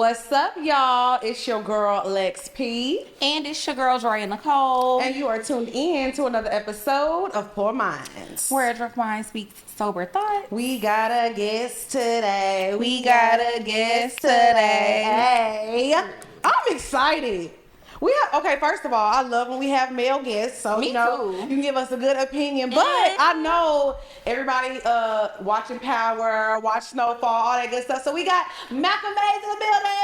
What's up, y'all? It's your girl, Lex P. And it's your girl, Dre Nicole. And you are tuned in to another episode of Poor Minds, where a drunk mind speaks sober thought. We got a guest today. Hey, I'm excited. Okay, first of all, I love when we have male guests, so Me you know too. you can give us a good opinion. But I know everybody watching Power, watch SnowFall, all that good stuff. So we got Malcolm Mays in the building.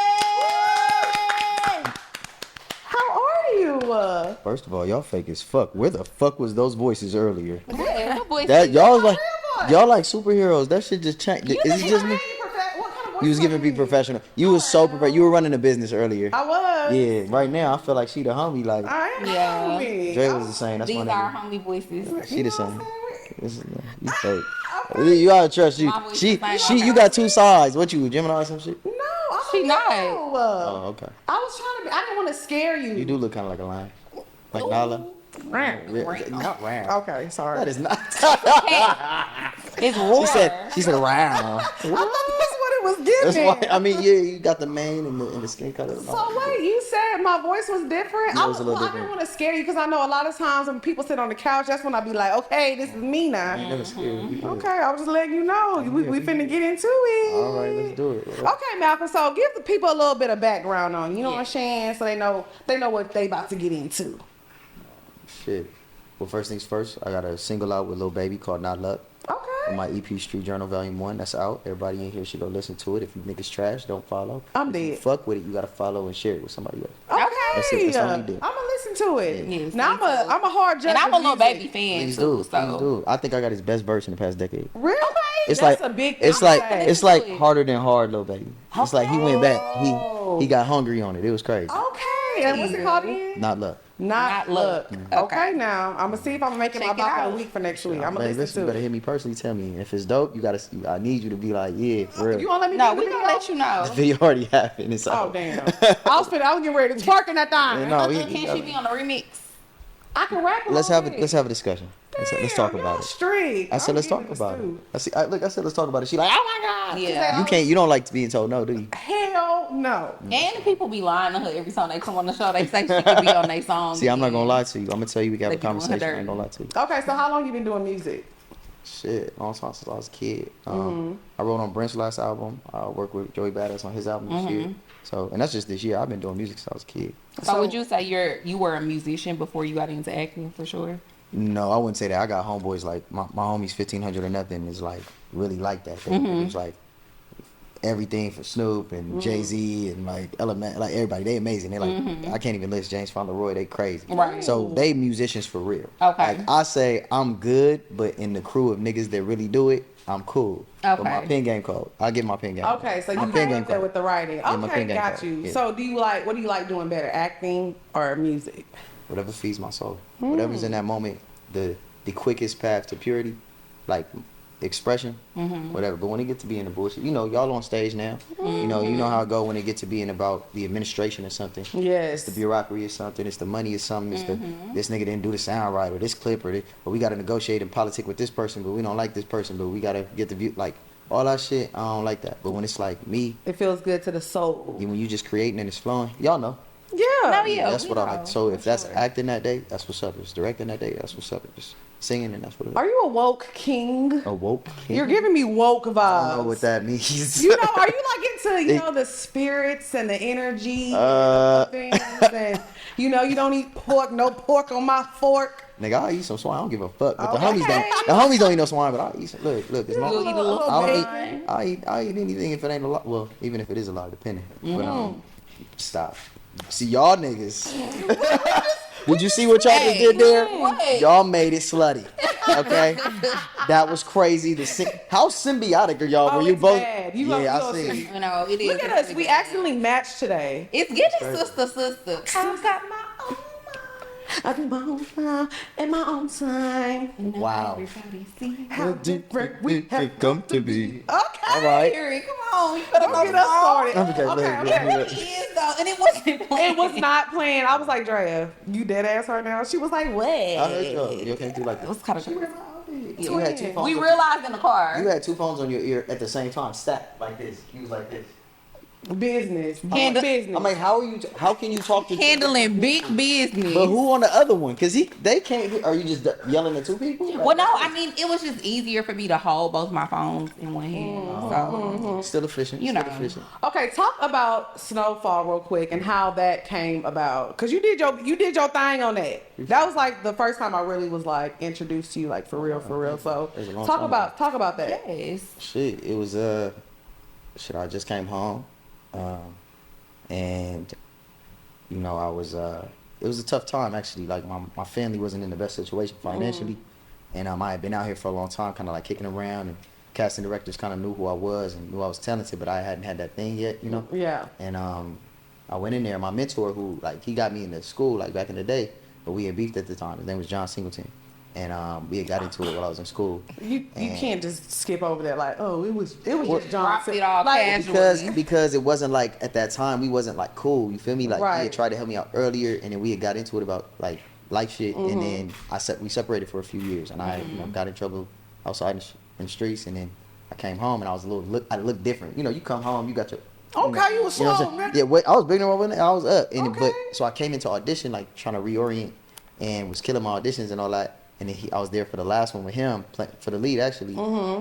How are you? First of all, y'all fake as fuck. Where the fuck was those voices earlier? Yeah, That y'all like superheroes. That shit just changed. Is it just me? What kind of voice You was giving me professional. You was so professional. You were running a business earlier. I was. Yeah, right now I feel like she the homie. Like I am. Yeah. Homie. Dre was the same. That's These my are nigga. homie voices. She the same. You fake. Okay. You gotta trust you. My voice She is fine. you got two sides. What you Gemini or some shit? No, I She don't not. know. Oh, okay. I was trying to be. I didn't want to scare you. You do look kind of like a lion. Like Nala. Not round. Okay, sorry. That is not. It's roar. She said round. I thought that's what it was That's giving. why. I mean, yeah, you got the mane and the skin color. So wait, you said my voice was different? Yeah, it was a little I different. didn't want to scare you because I know a lot of times when people sit on the couch, that's when I be like, okay, this is me now. I never scared you. Okay, I was just letting you know. We finna get into it. All right, let's do it. Okay, Malcolm. So give the people a little bit of background on you. You know what I'm saying? So they know what they about to get into. Shit. Well, first things first, I got a single out with Lil Baby called Not Luck. Okay. On my EP Street Journal Volume 1. That's out. Everybody in here should go listen to it. If you niggas trash, don't follow. I'm If you dead. fuck with it, you gotta follow and share it with somebody else. Okay. That's it. That's all you do. I'm gonna listen to it. Yes, now me I'm a hard judge. And I'm a of little music. baby fan Please too. do. So Please do. I think I got his best verse in the past decade. Really? It's That's like a big. it's thing to like say. it's like to it. harder than hard, Lil Baby. It's like he went back. He got hungry on it. It was crazy. Okay. And what's it called again? Not Luck. Not Luck. Look. Okay. Okay, now I'm gonna see if I'm making Check my it bop of out. the week for next week. I'm Man, gonna listen, listen you to better it. hit me personally. Tell me if it's dope. I need you to be like, yeah, for real. You wanna let me? no, do we the gonna video? let you know. The video already happened. It's Oh out. damn! I was getting ready to twerk in that thing. No, Can she be on the remix? I can rap. let's little have bit. let's have a discussion. Let's talk Damn, about y'all it. Strict. I said I'm let's talk getting about it. understood. I said let's talk about it. She like, oh my god. Yeah. You don't like being told no, do you? Hell no. And people be lying to her every time they come on the show. They say she could be on their song. See, I'm not gonna lie to you. I'm gonna tell you we can have They a be doing her conversation. I dirty. ain't gonna lie to you. Okay, so how long you been doing music? Shit, long time since I was a kid. I wrote on Brent's last album. I worked with Joey Badass on his album this year. So, and that's just this year. I've been doing music since I was a kid. So would you say you were a musician before you got into acting for sure? No, I wouldn't say that. I got homeboys like my homies 1500 or nothing is like really like that. It was like everything for Snoop and Jay-Z and like Element, like everybody. They amazing. They like I can't even list James Fauntleroy. They crazy. Right. So they musicians for real. Okay. Like I say I'm good, but in the crew of niggas that really do it, I'm cool. But my Okay. pen game cold. I get my pen game. Okay, so my you pen came game up there cold. with the writing. my Okay, pen game got cold. you. Yeah. So what do you like doing better, acting or music? Whatever feeds my soul. Whatever's in that moment, the quickest path to purity, like expression, whatever. But when it get to being the bullshit, y'all on stage now. You know how it go when it get to being about the administration or something. Yes. It's the bureaucracy or something. It's the money or something. It's the this nigga didn't do the sound right or this clip or we got to negotiate and politic with this person, but we don't like this person, but we got to get the view. Like all that shit, I don't like that. But when it's like me, It feels good to the soul. when you just creating and it's flowing, y'all know. Yeah. No, yeah. That's we what I know, like. So if for that's sure. acting that day, that's what's up. If it's directing that day, that's what's up. If it's singing, and that's what it is. Are you a woke king? A woke king? You're giving me woke vibes. I don't know what that means. You know, are you like into the spirits and the energy and things? And you don't eat pork, no pork on my fork. Nigga, I'll eat some swine. I don't give a fuck. But Okay. the homies don't eat no swine, but I'll eat some. Look, it's not. You'll eat a little I don't bit. eat. I eat anything if it ain't a lot. Well, even if it is a lot, depending. But stop. See y'all niggas. Did you see what y'all just did there? What? Y'all made it slutty. Okay, that was crazy. How symbiotic are y'all? Oh, Were you it's both? bad. You Yeah, gonna I see. see. You know, it is. Look at us. We accidentally matched today. It's getting sister. I got my own mind. I do my own time in my own time. Wow. Everybody see. How different we have come to be. Okay. All right. Come on, you better Don't get us started. Okay, Okay. It is though, and it wasn't playing. It was not playing. I was like, Drea, you dead ass right now? She was like, what? I heard you can't do like It that. was kind of. You had two phones. We realized in the car. You had two phones on your ear at the same time, stacked like this. He was like this. Business. Handle- Business. I'm like, how can you talk to Handling big business. But who on the other one? Cause they can't hear. Are you just yelling at two people? Well, no, I mean, it was just easier for me to hold both my phones in one hand. So, Still efficient. You still know. efficient. Okay, talk about SnowFall real quick and how that came about. Cause you did your thing on that. That was like the first time I really was like introduced to you, like for real. So It was a long talk time about that. yes. Shit, it was shit. I just came home, and you know I was it was a tough time actually. Like my family wasn't in the best situation financially, and I had been out here for a long time, kind of like kicking around, and casting directors kind of knew who I was and knew I was talented, but I hadn't had that thing yet, you know. Yeah. And I went in there. My mentor, who like he got me into school like back in the day, but we had beefed at the time. His name was John Singleton. And we had got into it while I was in school. You can't just skip over that like, oh, it was just John. Dropped it all Like, casually. Because it wasn't like at that time we wasn't like cool. You feel me? Like he Right. had tried to help me out earlier, and then we had got into it about like life shit, and then we separated for a few years, and I got in trouble outside in the streets, and then I came home and I was I looked different. You know, you come home, you got your Okay, you was know what slow, I'm man. saying? Yeah, I was big enough, I was up, and Okay. but so I came into audition like trying to reorient, and was killing my auditions and all that. And then I was there for the last one with him, for the lead actually.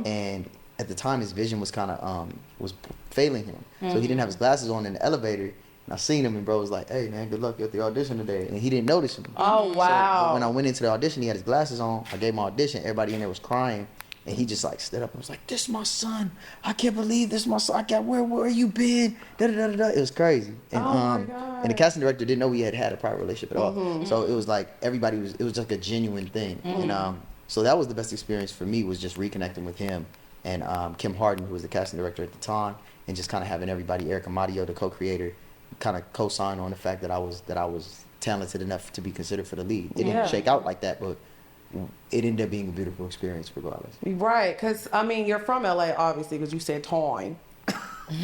And at the time, his vision was kind of was failing him, so he didn't have his glasses on in the elevator. And I seen him, and bro was like, "Hey man, good luck at the audition today." And he didn't notice me. Oh So wow. when I went into the audition, he had his glasses on. I gave my audition. Everybody in there was crying, and he just like stood up and was like, "This my son. I can't believe this my son. Where you been?" Da da da da. It was crazy. And Oh my God. and the casting director didn't know we had a prior relationship at all. So it was like it was like a genuine thing. And so that was the best experience for me, was just reconnecting with him and Kim Harden, who was the casting director at the time, and just kind of having everybody, Eric Amadio, the co-creator, kind of co-sign on the fact that I was talented enough to be considered for the lead. It Yeah. didn't shake out like that, but it ended up being a beautiful experience regardless. Right, because I mean, you're from LA, obviously, because you said Toyne.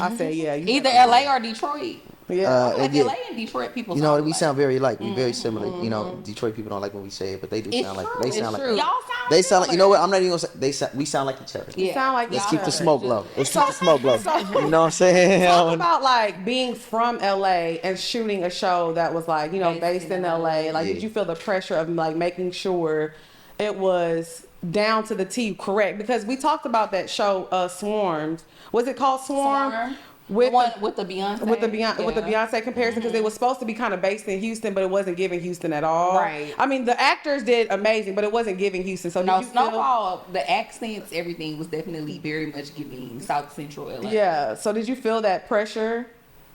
I said, yeah. You Either LA or Detroit. Yeah. Like yeah. LA and Detroit people. You know, sound we alike. sound very alike. We very similar. You know, Detroit people don't like when we say it, but they do It's sound like true. they It's sound true. like Y'all sound they sound like. You know similar. what? I'm not even gonna say we sound like each other. You sound like Let's each keep the other. smoke low. Let's keep the smoke low. You know what I'm saying? Talk about like being from LA and shooting a show that was like, you know, based in LA. Like, did you feel the pressure of like making sure it was down to the T correct? Because we talked about that show, Swarms. Was it called Swarm? Swarm. With The one with the Beyonce. with the Yeah. Beyonce comparison, because it was supposed to be kind of based in Houston, but it wasn't giving Houston at all. Right. I mean, the actors did amazing, but it wasn't giving Houston. So No, did you feel, Snowfall, the accents, everything was definitely very much giving South Central LA. yeah. So did you feel that pressure?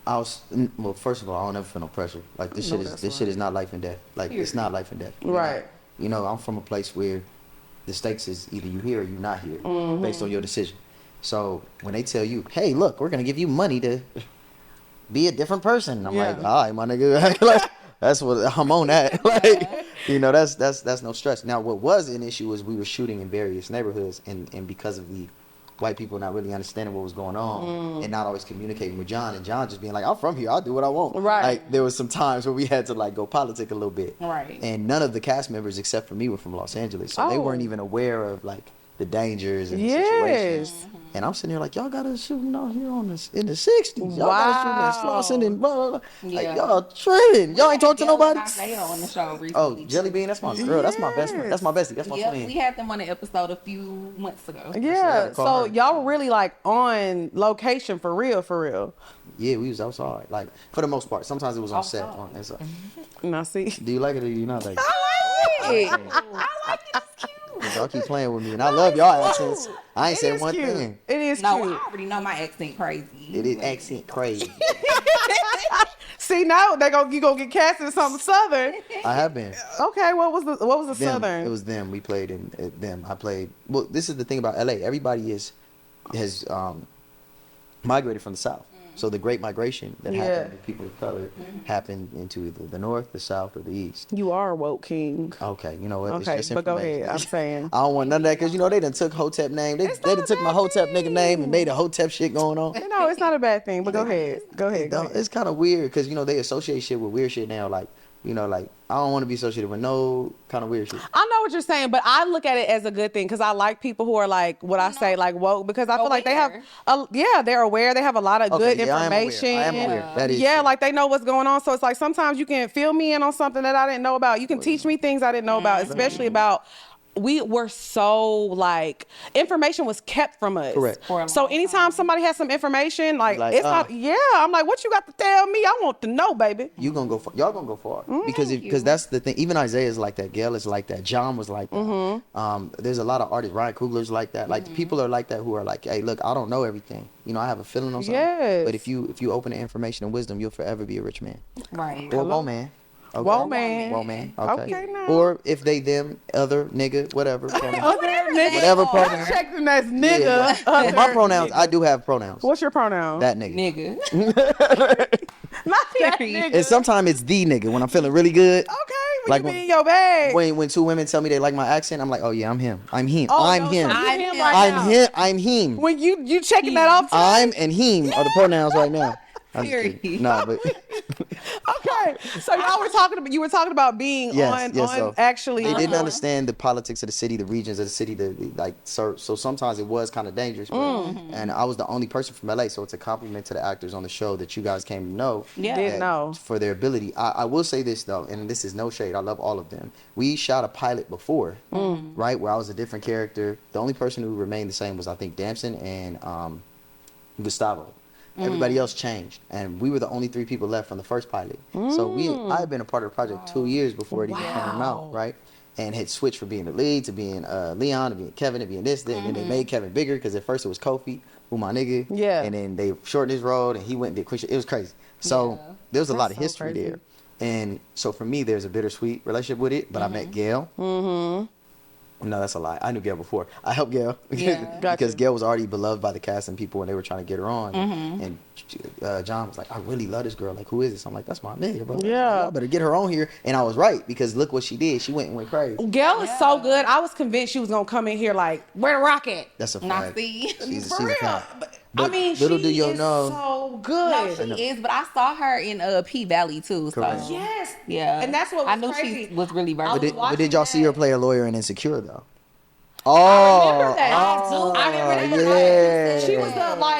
Well, first of all, I don't ever feel no pressure. Like this shit is not life and death. Like it's not life and death. You know? Right. You know, I'm from a place where the stakes is either you here or you not here, based on your decision. So when they tell you, "Hey, look, we're gonna give you money to be a different person," I'm like, "All right, my nigga." Like, that's what I'm on that. Like, you know, that's no stress. Now, what was an issue was we were shooting in various neighborhoods, and because of the white people not really understanding what was going on and not always communicating with John, and John just being like, "I'm from here, I'll do what I want." Right. Like, there was some times where we had to like go politic a little bit. Right. And none of the cast members except for me were from Los Angeles, so they Oh. weren't even aware of like the dangers and the Yes. situations. And I'm sitting here like, y'all gotta shooting out here in the 60s. Y'all gotta shoot in Slauson and blah blah blah. Yeah. Like, y'all tripping. Y'all ain't talk to nobody. On the show recently. Oh, Jelly Bean, that's my girl. That's my best friend. That's my bestie. That's my Yep, twin. we had them on an episode a few months ago. Yeah. call So her. y'all were really like on location for real, for real. Yeah, we was outside. Like, for the most part. Sometimes it was on set. Outside. And so, Now see. do you like it or do you not like it? I like it. It's cute. Y'all keep playing with me, and I love y'all accents. I ain't It said is one cute. thing. It is No, cute. I already know my accent crazy. It is accent crazy. See, now you gonna get cast in something southern. I have been. Okay, what was the Them. southern? It was them. We played in them. I played. Well, this is the thing about LA. Everybody has migrated from the south. So the Great Migration that happened with people of color happened into either the north, the south, or the east. You are a woke king. Okay, you know what? Okay, it's just but go information. ahead. I'm saying. I don't want none of that because you know they done took Hotep name. They done took my Hotep nigga name and made a Hotep shit going on. No, it's not a bad thing. But go ahead. Go ahead. Go ahead. It's kind of weird because you know they associate shit with weird shit now. Like, you know, like I don't want to be associated with no kind of weird shit. I know know what you're saying, but I look at it as a good thing because I like people who are like what I say, like woke, because I feel like they have, they're aware. They have a lot of good information. I am aware. That is true. true. Like they know what's going on. So it's like sometimes you can fill me in on something that I didn't know about. You can teach me things I didn't know about, especially about. We were so like information was kept from us. Correct. So anytime somebody has some information, like it's not. Yeah, I'm like, what you got to tell me? I want to know, baby. You gonna go far. Y'all gonna go far because that's the thing. Even Isaiah is like that. Gail is like that. John was like that. There's a lot of artists. Ryan Coogler's like that. Like people are like that who are like, hey, look, I don't know everything. You know, I have a feeling on something. Yes. But if you open the information and wisdom, you'll forever be a rich man. Right. Or woe man. Okay. Woe man. Woe man. Okay. Okay, now. Or if they, them, other, nigga, whatever. Whatever pronoun. Check them as nigga. Yeah, my pronouns, I do have pronouns. What's your pronoun? That nigga. Not that nigga. And sometimes it's the nigga when I'm feeling really good. Okay, when Like you be in your bag. When two women tell me they like my accent, I'm like, oh yeah, I'm him. I'm him. Oh, I'm no, him. so you I'm him him. right I'm now. him. I'm him. When you checking that off. I'm and him are the pronouns right now. I'm just Period. kidding. Nah, but Okay, so y'all were talking about being on so actually. they didn't understand the politics of the city, the regions of the city, so sometimes it was kind of dangerous. But, and I was the only person from LA, so it's a compliment to the actors on the show that you guys came to know. Yeah. Didn't know. For their ability. I will say this though, and this is no shade. I love all of them. We shot a pilot before, right, where I was a different character. The only person who remained the same was I think Damson and Gustavo. Everybody else changed, and we were the only 3 people left from the first pilot. So I had been a part of the project 2 years before it even came out, right? And had switched from being the lead to being Leon, to being Kevin, to being this, and then they made Kevin bigger because at first it was Kofi, who my nigga, and then they shortened his role, and he went and did quick. It was crazy. So there was a lot of history there, and so for me, there's a bittersweet relationship with it. But I met Gail. No, that's a lie. I knew Gail before. I helped Gail because Gail was already beloved by the cast and people when they were trying to get her on. And John was like, I really love this girl. Like, who is this? I'm like, that's my nigga, bro. Yeah. Y'all better get her on here. And I was right because look what she did. She went crazy. Gail is so good. I was convinced she was gonna come in here like, where the rock at? That's a Not fact. see. She's For a real. fact. I mean, little she do you is know. so good. No, she is, but I saw her in P Valley too. Correct. So Yes. yeah, And that's what was I knew crazy. she was really I was versatile. But did y'all see her play a lawyer in Insecure though? I remember that. I remember yeah.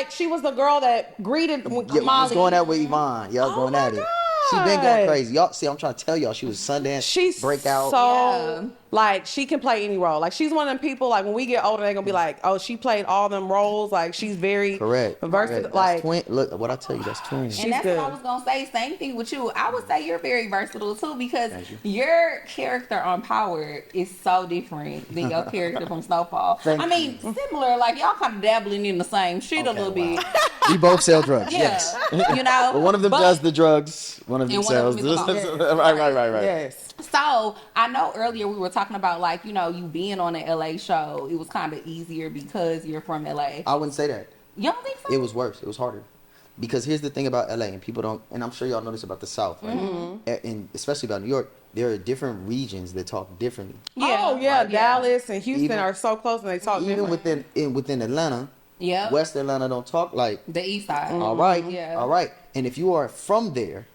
She was the girl that greeted with Yeah, Molly. was going at with Yvonne. Y'all going my at it. God. She been going crazy. Y'all see, I'm trying to tell y'all, she was Sundance She's breakout. so like she can play any role. Like she's one of them people. Like when we get older, they're gonna be like, oh, she played all them roles. Like she's very Correct. versatile. Correct. Like That's twin. Look, what I tell you, that's twin. And that's good. what I was gonna say. Same thing with you. I would say you're very versatile too because Thank you. your character on Power is so different than your character from SnowFall. Thank I mean, similar. Like y'all kind of dabbling in the same shit a little bit. We both sell drugs. Yeah, Yes. you know. But one of them does the drugs. One of them And one of sells. them is the right. yes. So I know earlier we were talking about like you being on an LA show. It was kind of easier because you're from LA. I wouldn't say that. You don't think so? It was worse. It was harder. Because here's the thing about LA, and people don't, and I'm sure y'all know this about the South, right? And especially about New York, there are different regions that talk differently. Oh yeah, Dallas and Houston Even- are so close and they talk Even different. within Atlanta, Yeah. West Atlanta don't talk like. The East Side. All right, Yeah. all right. And if you are from there,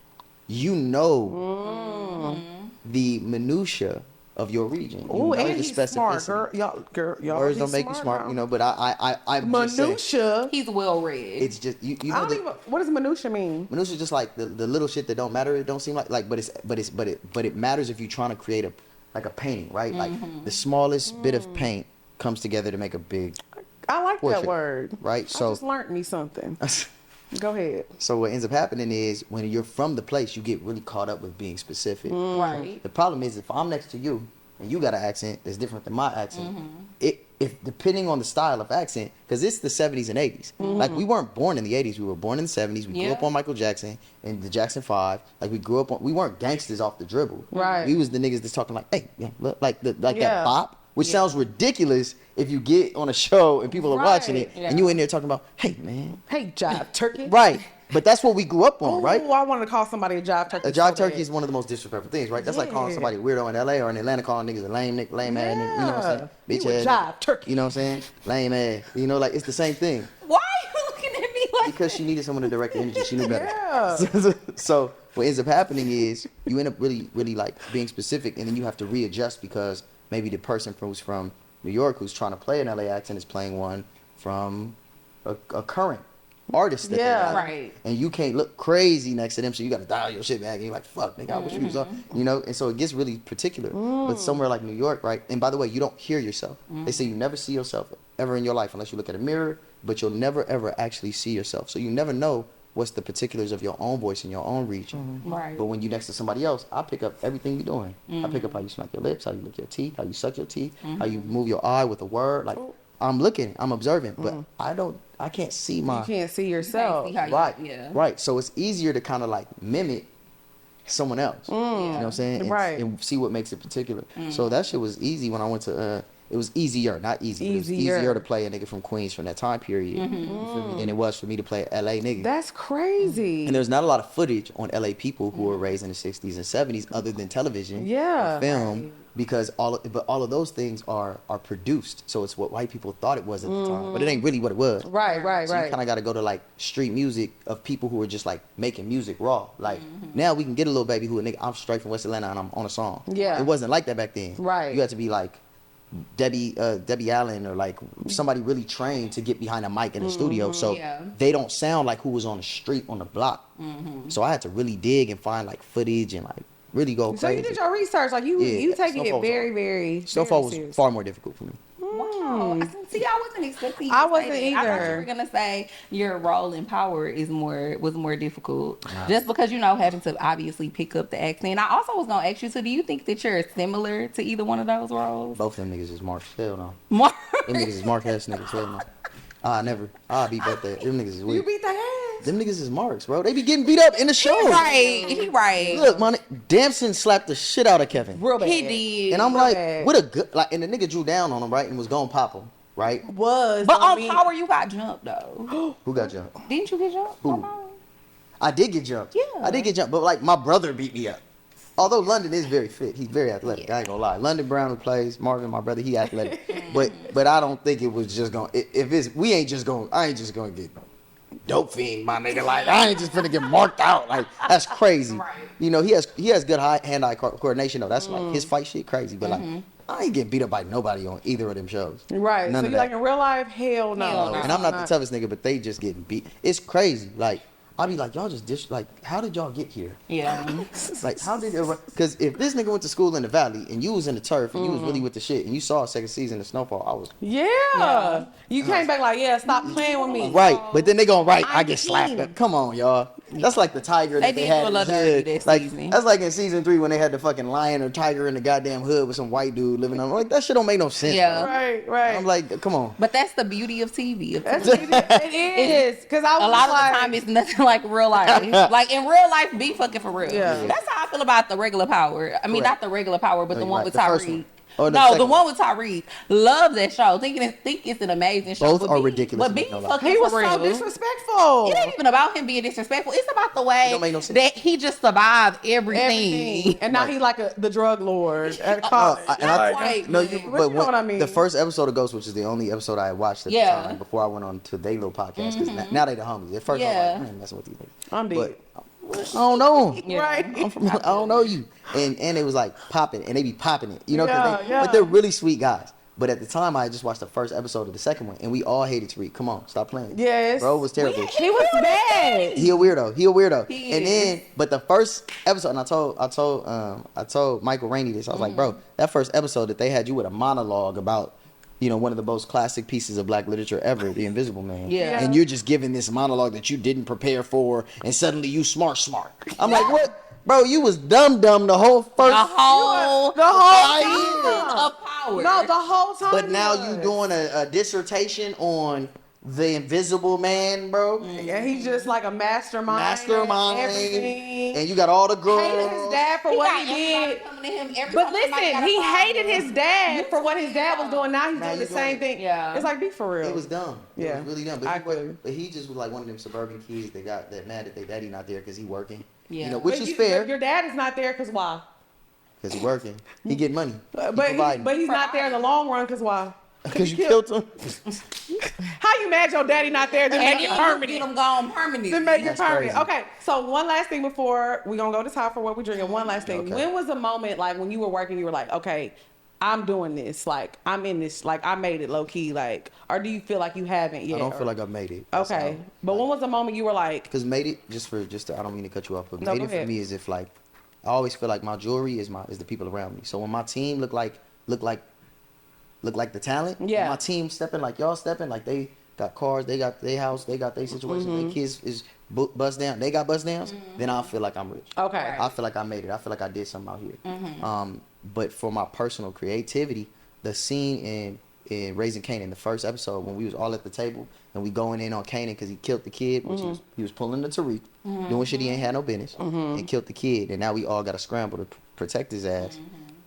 you know the minutia of your region. You Ooh, know and the he's smart, specificity. y'all. Words he's don't make you smart, now. But I'm just saying, Minutia. He's well read. it's just you I know don't even. What does minutia mean? minutia is just like the little shit that don't matter. It don't seem like but it matters if you're trying to create a painting, right? Like the smallest bit of paint comes together to make a big I like portrait, that word. right? I So just learned me something. Go ahead. so what ends up happening is when you're from the place, you get really caught up with being specific. right. The problem is if I'm next to you and you got an accent that's different than my accent, if depending on the style of accent, because it's the 70s and 80s. Like we weren't born in the 80s, we were born in the 70s. We grew up on Michael Jackson and the Jackson 5. Like we grew up on, we weren't gangsters off the dribble. Right. We was the niggas that's talking like, hey, yeah, look, like that Yeah. bop, which sounds ridiculous if you get on a show and people are watching it and you in there talking about, hey man, Hey, jive turkey. right? But that's what we grew up on, right? Oh, I wanted to call somebody a jive turkey. A jive so turkey bad. is one of the most disrespectful things, right? That's like calling Yeah. somebody a weirdo in LA or in Atlanta calling niggas a lame ass nigga, you know what I'm saying? You Bitch a ass. jive turkey. You know what I'm saying? Lame ass. You know, like it's the same thing. Why are you looking at me like Because she needed someone to direct the energy. She knew better. Yeah. So what ends up happening is you end up really, really like being specific and then you have to readjust because maybe the person who's from New York who's trying to play an LA accent is playing one from a current artist that they got. Right. And you can't look crazy next to them, so you got to dial your shit back. And you're like, fuck, nigga, I wish you was up. You know? And so it gets really particular. But somewhere like New York, right? And by the way, you don't hear yourself. They say you never see yourself ever in your life unless you look at a mirror, but you'll never, ever actually see yourself. So you never know what's the particulars of your own voice in your own region. Right. But when you're next to somebody else, I pick up everything you're doing. I pick up how you smack your lips, how you lick your teeth, how you suck your teeth, how you move your eye with a word. Like, I'm looking, I'm observing, but I can't see You can't see yourself. See how you- Right. Yeah. Right. So it's easier to kind of like mimic someone else. You know what I'm saying? And, Right. and see what makes it particular. So that shit was easy when I went to it was easier, not easy. It was easier to play a nigga from Queens from that time period than it was for me to play a LA nigga. That's crazy. And there's not a lot of footage on LA people who were raised in the 60s and 70s other than television Yeah. or film because all of those things are produced. So it's what white people thought it was at the time, but it ain't really what it was. Right, right, So you right. kind of got to go to like street music of people who are just like making music raw. Like now we can get a little baby who a nigga, I'm straight from West Atlanta and I'm on a song. Yeah. It wasn't like that back then. Right. You had to be like Debbie Allen or like somebody really trained to get behind a mic in the studio. So Yeah. they don't sound like who was on the street on the block. So I had to really dig and find like footage and like really go So crazy. you did your research, like you taking Snowfall it very, very. Snowfall very was serious. far more difficult for me. Wow. See, I wasn't expecting you I to wasn't say that. I thought you either. were gonna say your role in Power was more difficult, just because having to obviously pick up the accent. I also was gonna ask you, so do you think that you're similar to either one of those roles? Both of them niggas is Mark. Hell no. More. Them niggas is Mark ass niggas. Hell no. I'll beat both that. Them niggas is You weak. beat their ass. Them niggas is Marks, bro. They be getting beat up in the show. He right. Look, man, Damson slapped the shit out of Kevin. Real bad. He did. And I'm real like, bad. what a good, like, and the nigga drew down on him, right, and was gonna pop him, right? Was But on me. Power, you got jumped though. Who got jumped? Didn't you get jumped? Who? on Power? I did get jumped. Yeah. I did get jumped, but like my brother beat me up. Although London is very fit, he's very athletic. I ain't gonna lie. London Brown, who plays Marvin, my brother, he athletic. but I don't think it was just gonna. If it's I ain't just gonna get dope fiend, my nigga. Like I ain't just gonna get marked out. Like that's crazy. Right. You know, he has good hand-eye coordination though. That's like his fight shit crazy. But like I ain't getting beat up by nobody on either of them shows. Right. None So of you that. like in real life? Hell no. Hell no. And I'm not the toughest nigga, but they just getting beat. It's crazy. Like I'll be like, y'all just like, how did y'all get here? Yeah. Like, how did it? Because if this nigga went to school in the valley and you was in the turf and you was really with the shit and you saw a second season of Snowfall, I was Yeah. You came back like, yeah, stop playing with me. right. But then they gonna write, I I'm get slapped. king. Come on, y'all. That's like the tiger that They they did had do a in the little dirty hood. this Like season. that's like in season 3 when they had the fucking lion or tiger in the goddamn hood with some white dude living on. Like that shit don't make no sense. Yeah. bro. Right, right. I'm like, come on. But that's the beauty of TV. it is. Because I was A lot of like, the time, it's nothing like real life. Like in real life, be fucking for real. Yeah. That's how I feel about the regular Power. I mean, Correct. not the regular Power, but No, the you're one right. with The first Tyreek. one. Oh, the No, the second one with Tyreek. Love that show. Think it's an amazing show. Both but are be- ridiculous, But be no lie. fucking he was for real. so disrespectful. It ain't even about him being disrespectful. It's about the way don't make no sense. that he just survived everything. Everything. And now he's like the drug lord at college. And I, Right, no, man. you, But but you know what I mean. The first episode of Ghost, which is the only episode I had watched at Yeah. the time before I went on to their little podcast, because now they the homies. At first I Yeah. was like, I ain't messing with these niggas. I'm dead. But I don't know 'em. Yeah. Right. I don't know you. And it was like popping, and they be popping it, you know, Yeah, yeah. but they're really sweet guys. But at the time, I had just watched the first episode of the second one, and we all hated Tariq. Come on, stop playing. Yes. Bro was terrible. He was bad. He a weirdo. He a weirdo. He And is. then, but the first episode, and I told Michael Rainey this. I was like, bro, that first episode that they had you with a monologue about, you know, one of the most classic pieces of black literature ever, The Invisible Man. Yeah. And you're just giving this monologue that you didn't prepare for, and suddenly you smart. I'm like, what? Bro, you was dumb the whole first. The whole time. of Power. No, the whole time. But now he you was. doing a dissertation on The Invisible Man, bro. Yeah, he's just like a mastermind. Mastermind. Everything. And you got all the girls. Hated his dad for He what got he everybody did. coming to him every But time somebody got listen, a he problem. hated his dad for what his dad was doing. Now he's Now doing the you doing same it. thing. Yeah. It's like, be for real. It was dumb. It Yeah. was really dumb. I But agree. he just was like one of them suburban kids that got that mad that their daddy not there because he working. Yeah. You know, which But is you- fair Your dad is not there because why? because he working. He getting money. He But providing. he's not there in the long run because why? Because you killed him. How you mad your daddy not there to make it Get permanent? them gone permanent. To make it That's permanent. crazy. Okay, so one last thing before we gonna go to top for what we're drinking. One last thing. Okay. When was the moment like when you were working, you were like, okay, I'm doing this, like I'm in this, like I made it low key, like, or do you feel like you haven't yet? I don't feel like I've made it. That's Okay, how, but when was the moment you were like? Because made it I don't mean to cut you off, but No, made go it for ahead. me is if like I always feel like my jewelry is the people around me. So when my team look like the talent, Yeah. my team stepping like y'all stepping, like they got cars, they got their house, they got their situation, their kids is bust down, they got bust downs, then I feel like I'm rich. Okay. Right. I feel like I made it. I feel like I did something out here. But for my personal creativity, the scene in Raising Kanan, the first episode when we was all at the table and we going in on Kanan because he killed the kid, which he was pulling the Tariq, doing shit he ain't had no business, and killed the kid, and now we all got to scramble to protect his ass.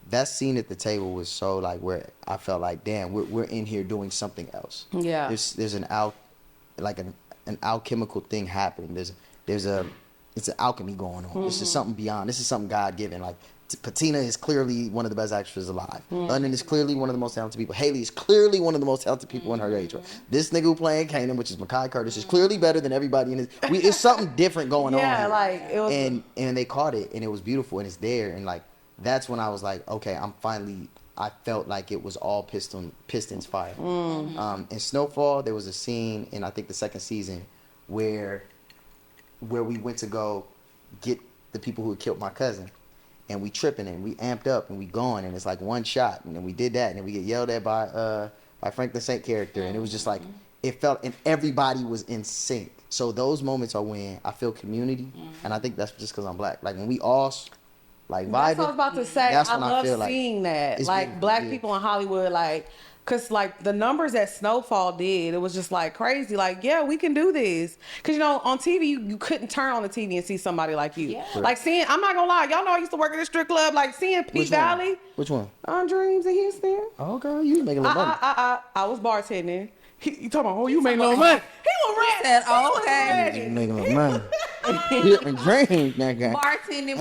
That scene at the table was so like where I felt like, damn, we're in here doing something else. Yeah. There's an alchemical thing happening. It's an alchemy going on. This is something beyond. This is something God given. Like Patina is clearly one of the best actresses alive. London is clearly one of the most talented people. Haley is clearly one of the most talented people in her age. This nigga who playing Kanan, which is Mekhi Curtis, is clearly better than everybody in his. It's something different going on. Yeah, Here. like it was. And they caught it, and it was beautiful, and it's there, and like that's when I was like, okay, I felt like it was all Pistons fire. In Snowfall, there was a scene in I think the second season where we went to go get the people who had killed my cousin, and we tripping and we amped up and we going, and it's like one shot, and then we did that, and then we get yelled at by Frank the Saint character, and it was just like it felt, and everybody was in sync. So those moments are when I feel community, and I think that's just because I'm black. Like when we all like That's vibing. what I was about to say. That's I when I love feel like seeing that. it's Like been- black yeah. people in Hollywood, like, cause like the numbers that Snowfall did, it was just like crazy. Like, yeah, we can do this. Cause you know, on TV, you couldn't turn on the TV and see somebody like you. Yeah. Like seeing, I'm not gonna lie, y'all know I used to work at a strip club. Like seeing Pete Which one? Valley Which one? on Dreams in Houston. Oh, girl, you making a little money. I was bartending. You talking about, oh, you made no money. He was ready. said, He was okay. ready. You making a little money. Hitting dreams, that guy. Bartending.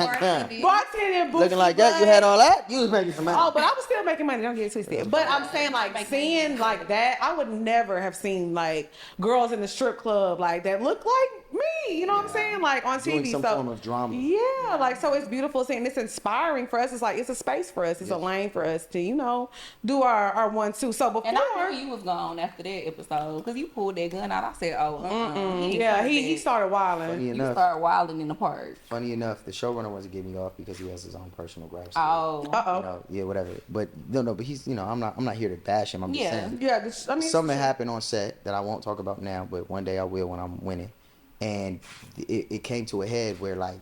Bartending, Looking like that, you had all that, you was making some money. Oh, but I was still making money. Don't get it twisted. But I'm saying, like, seeing like that, I would never have seen like girls in the strip club like that look like me. You know what I'm saying? Like on Doing TV. some so form of drama. yeah, like so it's beautiful seeing. It's inspiring for us. It's like it's a space for us. It's a lane for us to do our 1-2. So before. And I knew you was gone after that episode because you pulled that gun out. I said, "Oh, yeah, he started wilding. Funny You enough, started wilding in the park." the showrunner wasn't getting me off because he has his own personal graph. Oh, Yeah, whatever. But no, but he's, I'm not here to bash him. I'm just Yeah. saying. Yeah, I mean Something happened on set that I won't talk about now, but one day I will when I'm winning. And it came to a head where like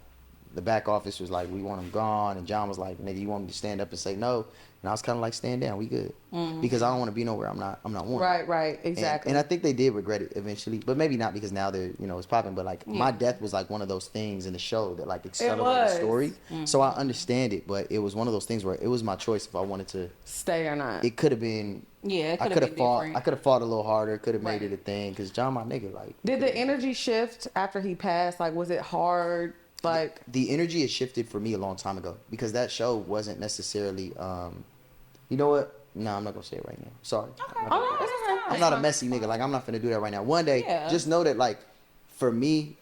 the back office was like, we want him gone, and John was like, nigga, you want me to stand up and say no? And I was kind of like, stand down, we good, because I don't want to be nowhere I'm not wanted. Right, exactly. And I think they did regret it eventually, but maybe not because now they're, it's popping. But like my death was like one of those things in the show that like accelerated the story. So I understand it, but it was one of those things where it was my choice if I wanted to Stay or not. It could have been. yeah. It I could could have have been fought. different. I could have fought a little harder. Could have made Right. it a thing because John, my nigga, like. Did the energy shift after he passed? Like, was it hard? Like, The energy has shifted for me a long time ago because that show wasn't necessarily. You know what? No, I'm not gonna say it right now. Sorry. I'm not a messy nigga. Like I'm not finna do that right now. One day, Yeah. just know that like, for me,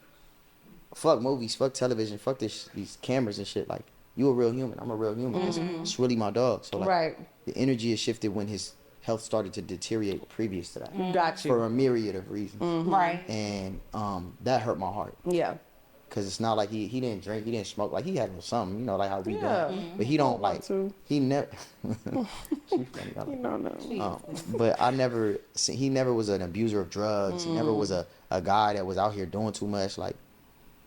fuck movies, fuck television, fuck these cameras and shit. Like you a real human. I'm a real human. It's really my dog. So like, right. the energy has shifted when his health started to deteriorate previous to that Got you. for a myriad of reasons. Right. And that hurt my heart. Yeah. Cause it's not like he didn't drink, he didn't smoke, like he had something, like how we Yeah. doing. But he don't like to. he never. She funny, I like No. but he never was an abuser of drugs. He never was a guy that was out here doing too much. Like,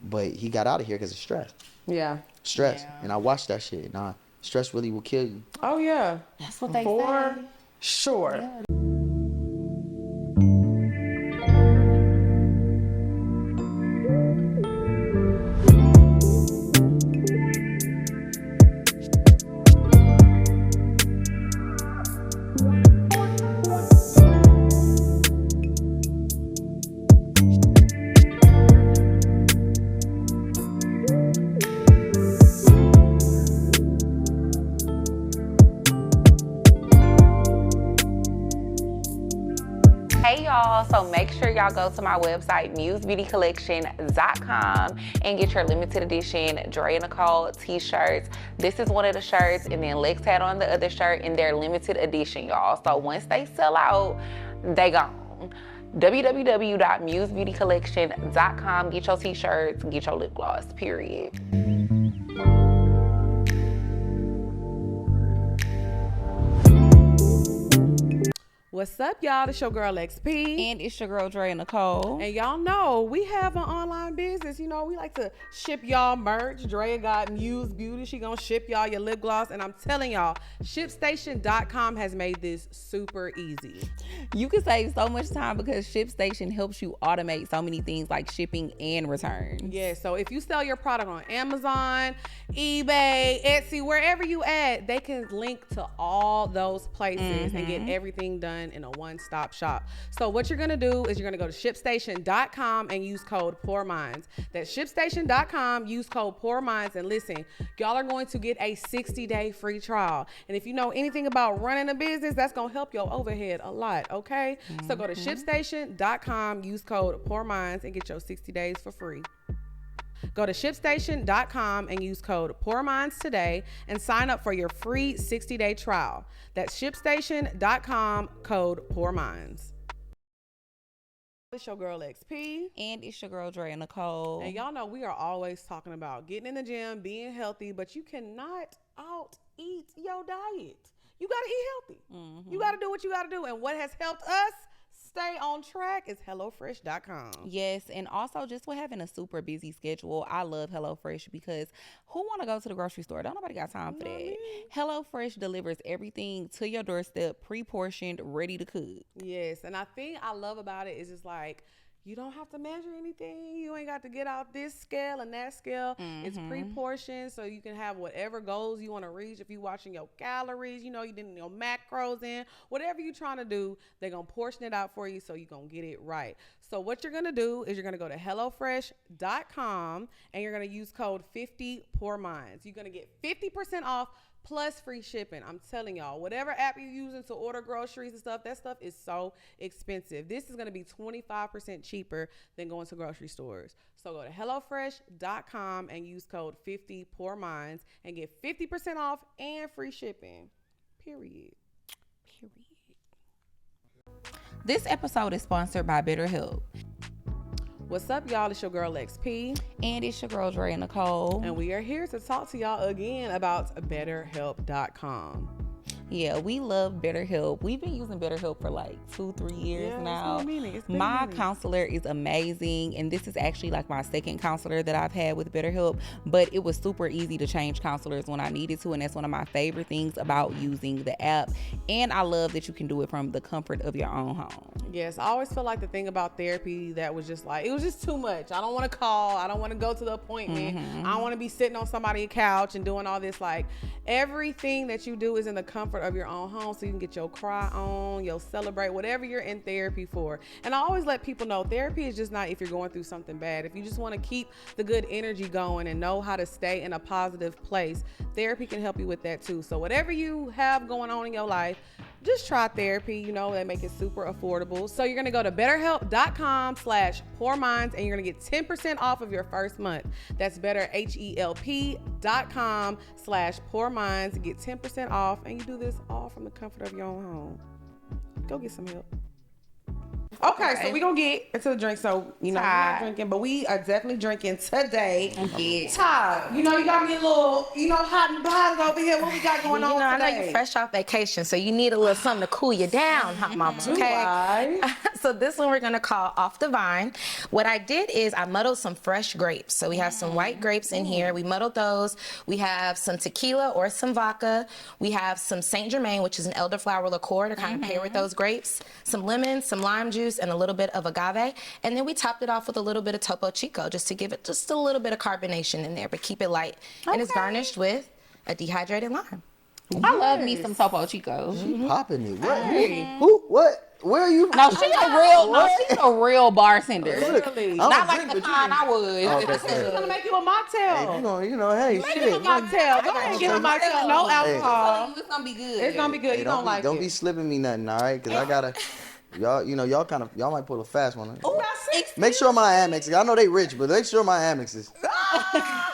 but he got out of here because of stress. Yeah. Yeah. And I watched that shit. Nah, stress really will kill you. Oh yeah. That's what they For say. sure. Yeah. y'all go to my website, musebeautycollection.com, and get your limited edition Dre Nicole t-shirts. This is one of the shirts, and then Lex had on the other shirt, and they're limited edition, y'all. So once they sell out, they gone. www.musebeautycollection.com. Get your t-shirts, get your lip gloss, period. What's up, y'all? It's your girl XP. And it's your girl Dre Nicole. And y'all know we have an online business. You know, we like to ship y'all merch. Drea got Muse Beauty. She gonna ship y'all your lip gloss. And I'm telling y'all, ShipStation.com has made this super easy. You can save so much time because ShipStation helps you automate so many things like shipping and returns. Yeah, so if you sell your product on Amazon, eBay, Etsy, wherever you at, they can link to all those places and get everything done in a one-stop shop. So what you're gonna do is you're gonna go to ShipStation.com and use code PoorMinds. That's ShipStation.com, use code PoorMinds, and listen, y'all are going to get a 60-day free trial. And if you know anything about running a business, that's gonna help your overhead a lot, okay? So go to ShipStation.com, use code PoorMinds, and get your 60 days for free. Go to ShipStation.com and use code PoorMinds today and sign up for your free 60-day trial. That's ShipStation.com, code PoorMinds. It's your girl XP. And it's your girl Dre Nicole. And y'all know we are always talking about getting in the gym, being healthy, but you cannot out-eat your diet. You got to eat healthy. You got to do what you got to do. And what has helped us stay on track is HelloFresh.com. Yes, and also just with having a super busy schedule, I love HelloFresh because who want to go to the grocery store? Don't nobody got time for that. HelloFresh delivers everything to your doorstep, pre-portioned, ready to cook. Yes, and I think I love about it is it's like you don't have to measure anything. You ain't got to get out this scale and that scale. It's pre-portioned, so you can have whatever goals you want to reach. If you're watching your calories, you know, you didn't your macros in, whatever you're trying to do, they're going to portion it out for you so you're going to get it right. So what you're going to do is you're going to go to HelloFresh.com and you're going to use code 50PoorMinds. You're going to get 50% off plus free shipping. I'm telling y'all, whatever app you're using to order groceries and stuff, that stuff is so expensive. This is going to be 25% cheaper than going to grocery stores. So go to HelloFresh.com and use code 50PoorMinds and get 50% off and free shipping. Period. This episode is sponsored by BetterHelp. What's up, y'all? It's your girl XP. And it's your girl Dre Nicole. And we are here to talk to y'all again about BetterHelp.com. Yeah, we love BetterHelp. We've been using BetterHelp for like 2-3 years now. My counselor is amazing, and this is actually like my second counselor that I've had with BetterHelp, but it was super easy to change counselors when I needed to, and that's one of my favorite things about using the app. And I love that you can do it from the comfort of your own home. Yes, I always feel like the thing about therapy that was just like, it was just too much. I don't want to call. I don't want to go to the appointment. I don't want to be sitting on somebody's couch and doing all this. Like, everything that you do is in the comfort of your own home, so you can get your cry on, your celebrate, whatever you're in therapy for. And I always let people know therapy is just not if you're going through something bad. If you just want to keep the good energy going and know how to stay in a positive place, therapy can help you with that too. So whatever you have going on in your life, just try therapy. You know, they make it super affordable. So you're going to go to betterhelp.com/PoorMinds and you're going to get 10% off of your first month. That's betterhelp.com/PoorMinds. Get 10% off, and you do this all from the comfort of your own home. Go get some help. Okay, so we're going to get into the drink. So, you know, we're not drinking, but we are definitely drinking today. Todd, you know, you got me a little, you know, hot and bothered over here. What we got going on today? I know you're fresh off vacation, so you need a little something to cool you down, hot mama, okay? So this one we're going to call Off the Vine. What I did is I muddled some fresh grapes. So we have some white grapes in here. We muddled those. We have some tequila or some vodka. We have some Saint Germain, which is an elderflower liqueur to kind of pair with those grapes. Some lemon, some lime juice, and a little bit of agave. And then we topped it off with a little bit of Topo Chico just to give it just a little bit of carbonation in there, but keep it light. And it's garnished with a dehydrated lime. I love me some Topo Chico. She popping it. What? Who? What? Where are you? No, she's a real bartender. Literally. Not like the kind I was. She's gonna make you a mocktail. Hey, you know, hey, Make shit. you a mocktail. Go ahead and get a mocktail. No alcohol. It's gonna be good. It's gonna be good. You don't like Don't it. be slipping me nothing, all right? Because I gotta. Y'all might pull a fast one. Oh, Make sure my Amex. I know they rich, but make sure my Amex is.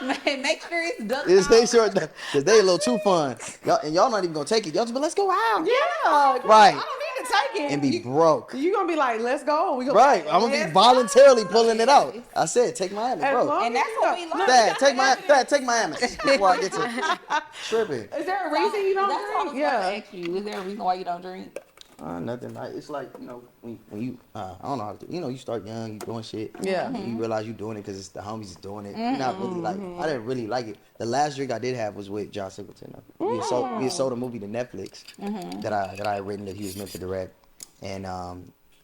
Man, make sure it's done. Make sure because they a little too fun. Y'all not even gonna take it. Y'all just be let's go out. Yeah. Right. I don't need to take it. And be broke. You gonna be like, let's go. We gonna Right. I'm gonna be voluntarily pulling it out. I said, take my Amex, bro. And that's what we like. Dad, take my Amex before I get to tripping. Is there a reason you don't That's what I was drink? about to ask you. Is there a reason why you don't drink? Nothing. It's like, when you, I don't know how to, you start young, you doing shit. Yeah. And you realize you doing it because it's the homies is doing it. You're not really like, I didn't really like it. The last drink I did have was with John Singleton. We had sold a movie to Netflix that I had written that he was meant to direct. And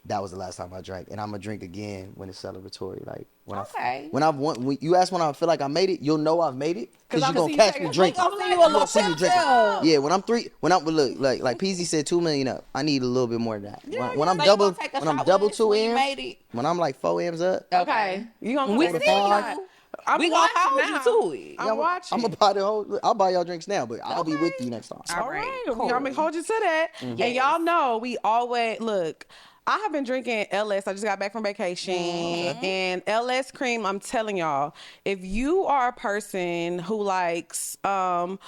that was the last time I drank. And I'm going to drink again when it's celebratory. Like, when you ask when I feel like I made it, you'll know I've made it. Because you're going to catch me drinking. You're going to see me drinking. Yeah, when look, like PZ said 2 million up, I need a little bit more than that. When I'm double 2 M's, when I'm like 4 M's up. Okay. You gonna we go to see five? you. I'm We gonna hold now. you to it. I'm watching. I'm gonna buy the whole. I'll buy y'all drinks now, but I'll be with you next time. All right. Cool. I'm gonna hold you to that. And y'all know we always look. I have been drinking LS. I just got back from vacation. And LS cream, I'm telling y'all, if you are a person who likes a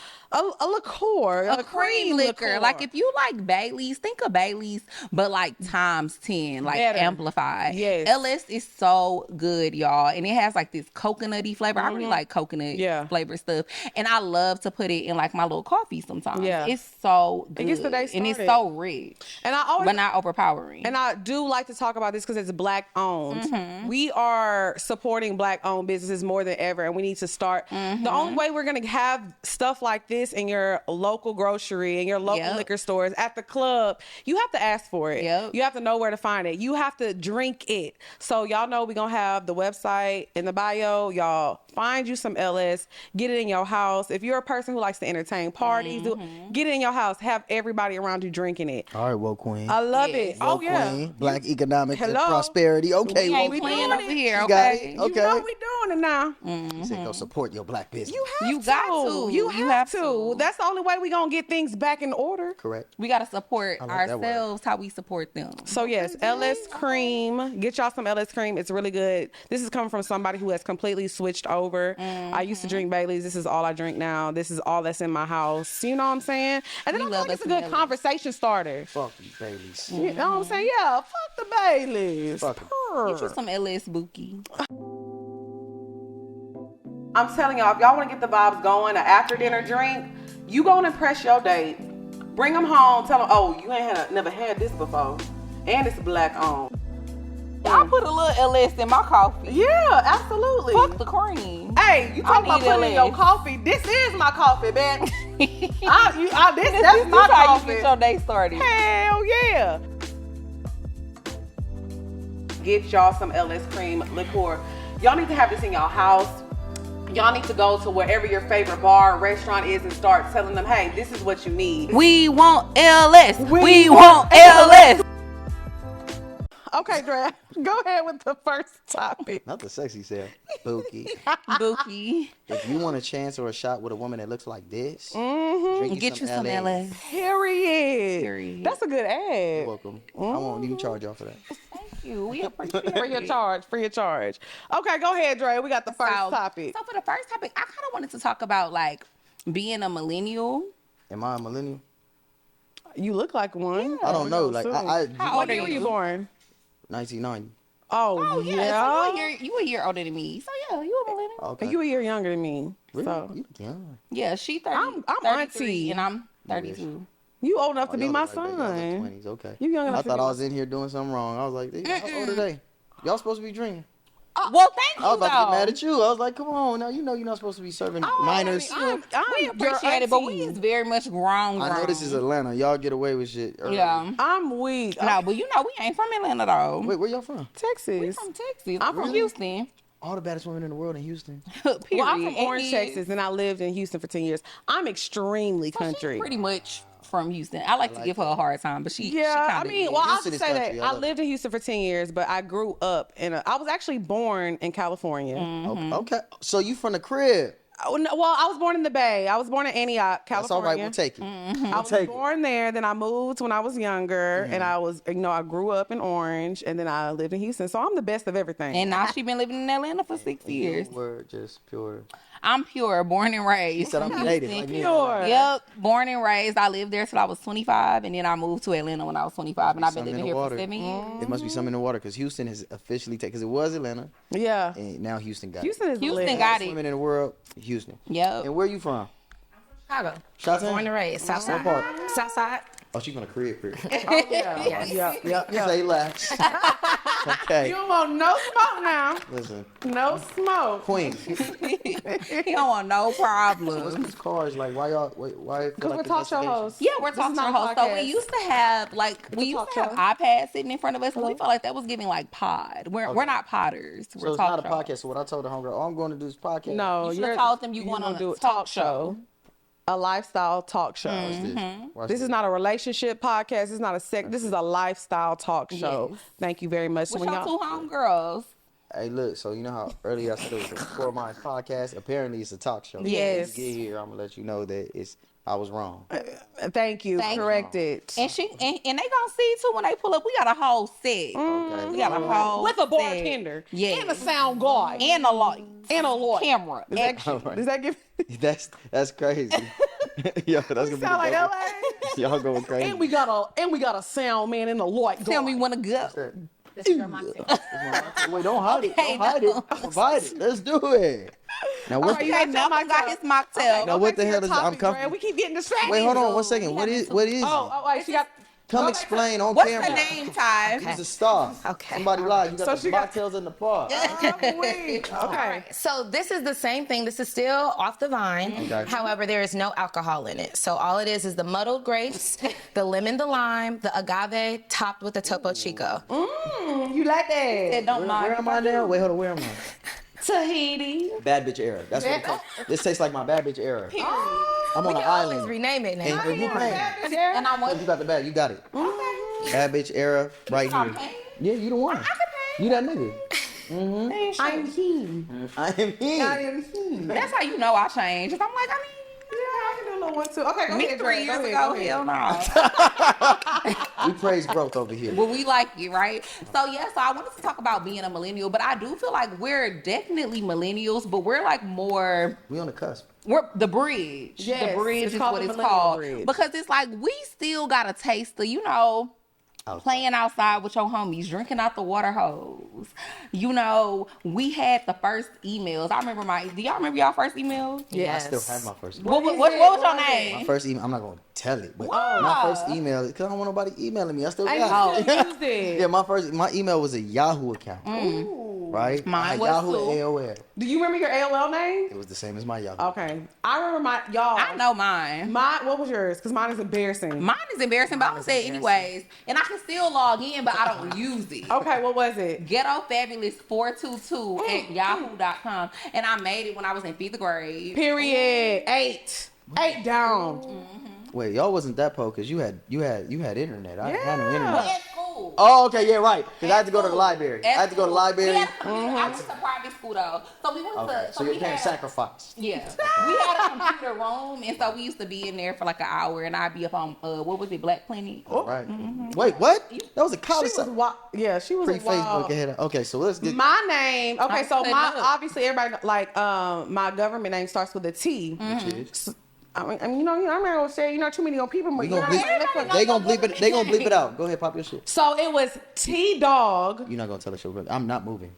liqueur, A cream liquor. Like if you like Bailey's, think of Bailey's, but like times 10, like Better. amplified. Yes. LS is so good, y'all. And it has like this coconutty flavor. I really like coconut flavor stuff. And I love to put it in like my little coffee sometimes. Yeah. It's so good. It gets the day and it's started. so rich. And I always But not overpowering. And I do like to talk about this because it's Black owned. We are supporting Black owned businesses more than ever, and we need to start. The only way we're going to have stuff like this in your local grocery, in your local liquor stores, at the club, you have to ask for it. You have to know where to find it. You have to drink it. So y'all know we're going to have the website in the bio. Y'all find you some LS, get it in your house. If you're a person who likes to entertain parties, get it in your house. Have everybody around you drinking it. All right, woke queen. I love it. Woke queen. Black economic prosperity. Okay, we ain't woke playing queen. over here, You got okay? it. Okay. You know we doing it now. You said go support your Black business. You got to. You have to. That's the only way we gonna get things back in order. Correct. We got to support I like that word. ourselves how we support them. So yes, LS cream. Get y'all some LS cream. It's really good. This is coming from somebody who has completely switched over. I used to drink Bailey's. This is all I drink now. This is all that's in my house. You know what I'm saying? And then I feel like it's a good conversation starter. Fuck you, Baileys. You know what I'm saying? Yeah, fuck the Baileys. Fuck 'em. Get you some LS Bookie. I'm telling y'all, if y'all want to get the vibes going, an after dinner drink, you go and impress your date. Bring them home. Tell them, oh, you ain't never had this before, and it's Black owned. I put a little LS in my coffee. Yeah, absolutely. Fuck the cream. Hey, you talking about putting in your coffee? This is my coffee, man. That's my how coffee. you get your day started. Hell yeah. Get y'all some LS cream liqueur. Y'all need to have this in y'all house. Y'all need to go to wherever your favorite bar or restaurant is and start telling them, hey, this is what you need. We want LS. We want LS. Okay, Dre, go ahead with the first topic. Not the sexy self. Bookie. Bookie. If you want a chance or a shot with a woman that looks like this, Get you some LS. Period. That's a good ad. You're welcome. I won't even charge y'all for that. Thank you. We appreciate it. Free of charge. Okay, go ahead, Dre. We got the first topic. So for the first topic, I kind of wanted to talk about like being a millennial. Am I a millennial? You look like one. I don't know. Like How old When are were you born? 1990. Oh yeah. So you a year older than me. So yeah, you a millennial. Okay. You a year younger than me. Really? So You young. Yeah, she 30. I'm 33 auntie. and I'm 32. you old enough to be y'all my look like they got their son. 20s. Okay. You young enough I to thought be I my was in here doing something wrong. I was like, how old are they? Y'all supposed to be drinking. Well, thank you. I was about to get mad at you. I was like, come on. Now you know you're not supposed to be serving minors. We appreciate it, but we is very much grown. I know this is Atlanta. Y'all get away with shit early. Yeah. I'm weak. No, but you know we ain't from Atlanta though. Wait, where y'all from? Texas. We from Texas. I'm from Houston. All the baddest women in the world in Houston. Period. Well, I'm from Orange, And Texas, and I lived in Houston for 10 years. I'm extremely she's country. pretty much from Houston. I like to give her a hard time, but she Yeah, I kinda mean, is. well, I'll Houston just is say country. that I I love lived in Houston for 10 years, but I grew up I was actually born in California. Okay. So you from the crib. Well, I was born in the Bay. I was born in Antioch, California. That's all right. We'll take it. I was born there. Then I moved when I was younger, and I was, I grew up in Orange, and then I lived in Houston. So I'm the best of everything. And now she been living in Atlanta for 6 years. You were just pure. I'm pure, born and raised. She said I'm native. Like Pure. Yep, born and raised. I lived there till I was 25, and then I moved to Atlanta when I was 25, and I've been living here for 7 years. It must be something in the water because Houston has officially taken, because it was Atlanta. Yeah. And now Houston got Houston it. is Houston lit. got it. Women in the world, Houston. Yep. And where you from? Chicago. Chi-Town? Born and raised. South What side. part? South side. Oh, she from the crib. Oh, yeah. Yes. Yeah. Say less. Okay. You don't want no smoke now. Listen, No smoke. Queen. He don't want no What's problems. these cars like? Why y'all? Why? it feel Because like we're talk show investigation? hosts. Yeah, we're This talking is to not the a host. So we podcast. used to have talk show. iPads sitting in front of us, and we felt like that was giving like pod. We're not podders. So We're it's talk not a show. podcast. So what I told the homegirl, all I'm going to do is podcast. No, You should have told them you going on do a talk show. A lifestyle talk show. Watch this. Watch This is not a relationship podcast. This is not a This is a lifestyle talk show. Yes. Thank you very much. What's When your y'all- two homegirls? Hey, look. So you know how earlier I said it was a For Minds podcast. Apparently, it's a talk show. Yes. When you get here, I'm gonna let you know that I was wrong. Thank you. Thank you. Corrected. And they gonna see too when they pull up. We got a whole set. Okay. We got a whole With a set. bartender. Yes. And a sound guy. And a light. And a light. Camera. Does that give That's crazy. Yo, that's gonna be sound like LA? Y'all going crazy. And we got a sound man and a light guy. Tell me when to go. This is your mocktail. Wait, don't hide it. Okay, Don't hide it. Provide it. Let's do it. Now what? right, you Okay, got your Malcolm got his mocktail. Now what the hell is? I'm coming? comfortable. We keep getting distracted. Wait, hold on 1 second. What is? Oh, wait, she got. Come explain on What's camera. her name, Ty? She's a star. Okay. Somebody lied. You got So the she got- mocktails in the park. Okay. So this is the same thing. This is still off the vine. Okay. However, there is no alcohol in it. So all it is the muddled grapes, the lemon, the lime, the agave, topped with the Topo Chico. You like that? Don't mind. Where am I now? Wait, hold on. Where am I? Tahiti. Bad bitch era. That's what it tastes. This tastes like my bad bitch era. I'm on We an can always island. rename it now. And you paying. And I want You got the bad. You got it. Bad bitch era right here. Yeah, you the one. You that nigga. I'm he. I am he. I am he. That's how you know I changed. 'Cause I'm like, I can do a little one too. Okay, go me ahead, 3 Dre. years Go ago, ahead. hell no. We praise growth over here. Well, we like it, right? So I wanted to talk about being a millennial, but I do feel like we're definitely millennials, but we're like more. We on the cusp. We're the bridge. Yes, the bridge it's is called what the it's millennial called. bridge. Because it's like we still got a taste of, playing outside with your homies, drinking out the water hose. We had the first emails. I remember do y'all remember y'all first emails? Yes. I still have my first email. What was your What is name? My first email, I'm not going to tell it, but my first email, because I don't want nobody emailing me. I still I got it. still used it. Yeah, my email was a Yahoo account. Right? Mine I had was Yahoo too. AOL. Do you remember your AOL name? It was the same as my Yahoo. Okay. I remember y'all. I know mine. What was yours? Because mine is embarrassing. Mine is embarrassing, but I'm gonna say it anyways. And I can still log in, but I don't use it. Okay, what was it? Ghetto Fabulous 422 at yahoo.com. And I made it when I was in 5th grade. Period. 8 down. Wait, y'all wasn't that poor because you had internet. I had no internet. At school. Oh, okay, yeah, right. Because I had to go to the library. I At had to go to the school. library. We had a computer. I went to private school though. So we went Okay, to so we you're paying had- sacrifice. Yeah. We had a computer room, and so we used to be in there for like an hour, and I'd be up on what was it, Black Planet? Right. Wait, what? That was a She college was yeah, she was a pre-Facebook wild. ahead. Okay, so let's get. My name. Okay, I'm so setting my up. obviously everybody like my government name starts with a T. Which is- I mean, I'm not gonna say too many people. We But gonna bleep, they gonna bleep it. They gonna bleep it out. Go ahead, pop your shit. So it was T Dog. You're not gonna tell us your. I'm not moving.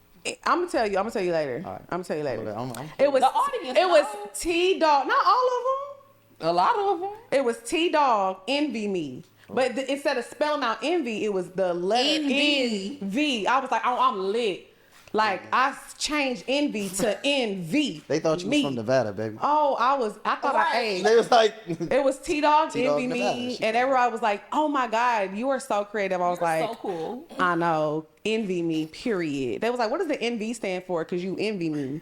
I'm gonna tell you. I'm gonna tell you later. All right. I'm gonna tell you later. I'm- It was The audience It was knows. T Dog. Not all of them. A lot of them. It was T Dog Envy Me. But instead of spelling out envy, it was the letter Envy. NV. I was like, oh, I'm lit. Like I changed envy to NV. They thought you was from Nevada, baby. Oh, I thought I ate. They was like, It was T Dog T-Dog Envy Nevada. Me, and everybody was like, "Oh my God, you are so creative." I was like, So cool. "I know, envy me." Period. They was like, "What does the NV stand for?" Because you envy me.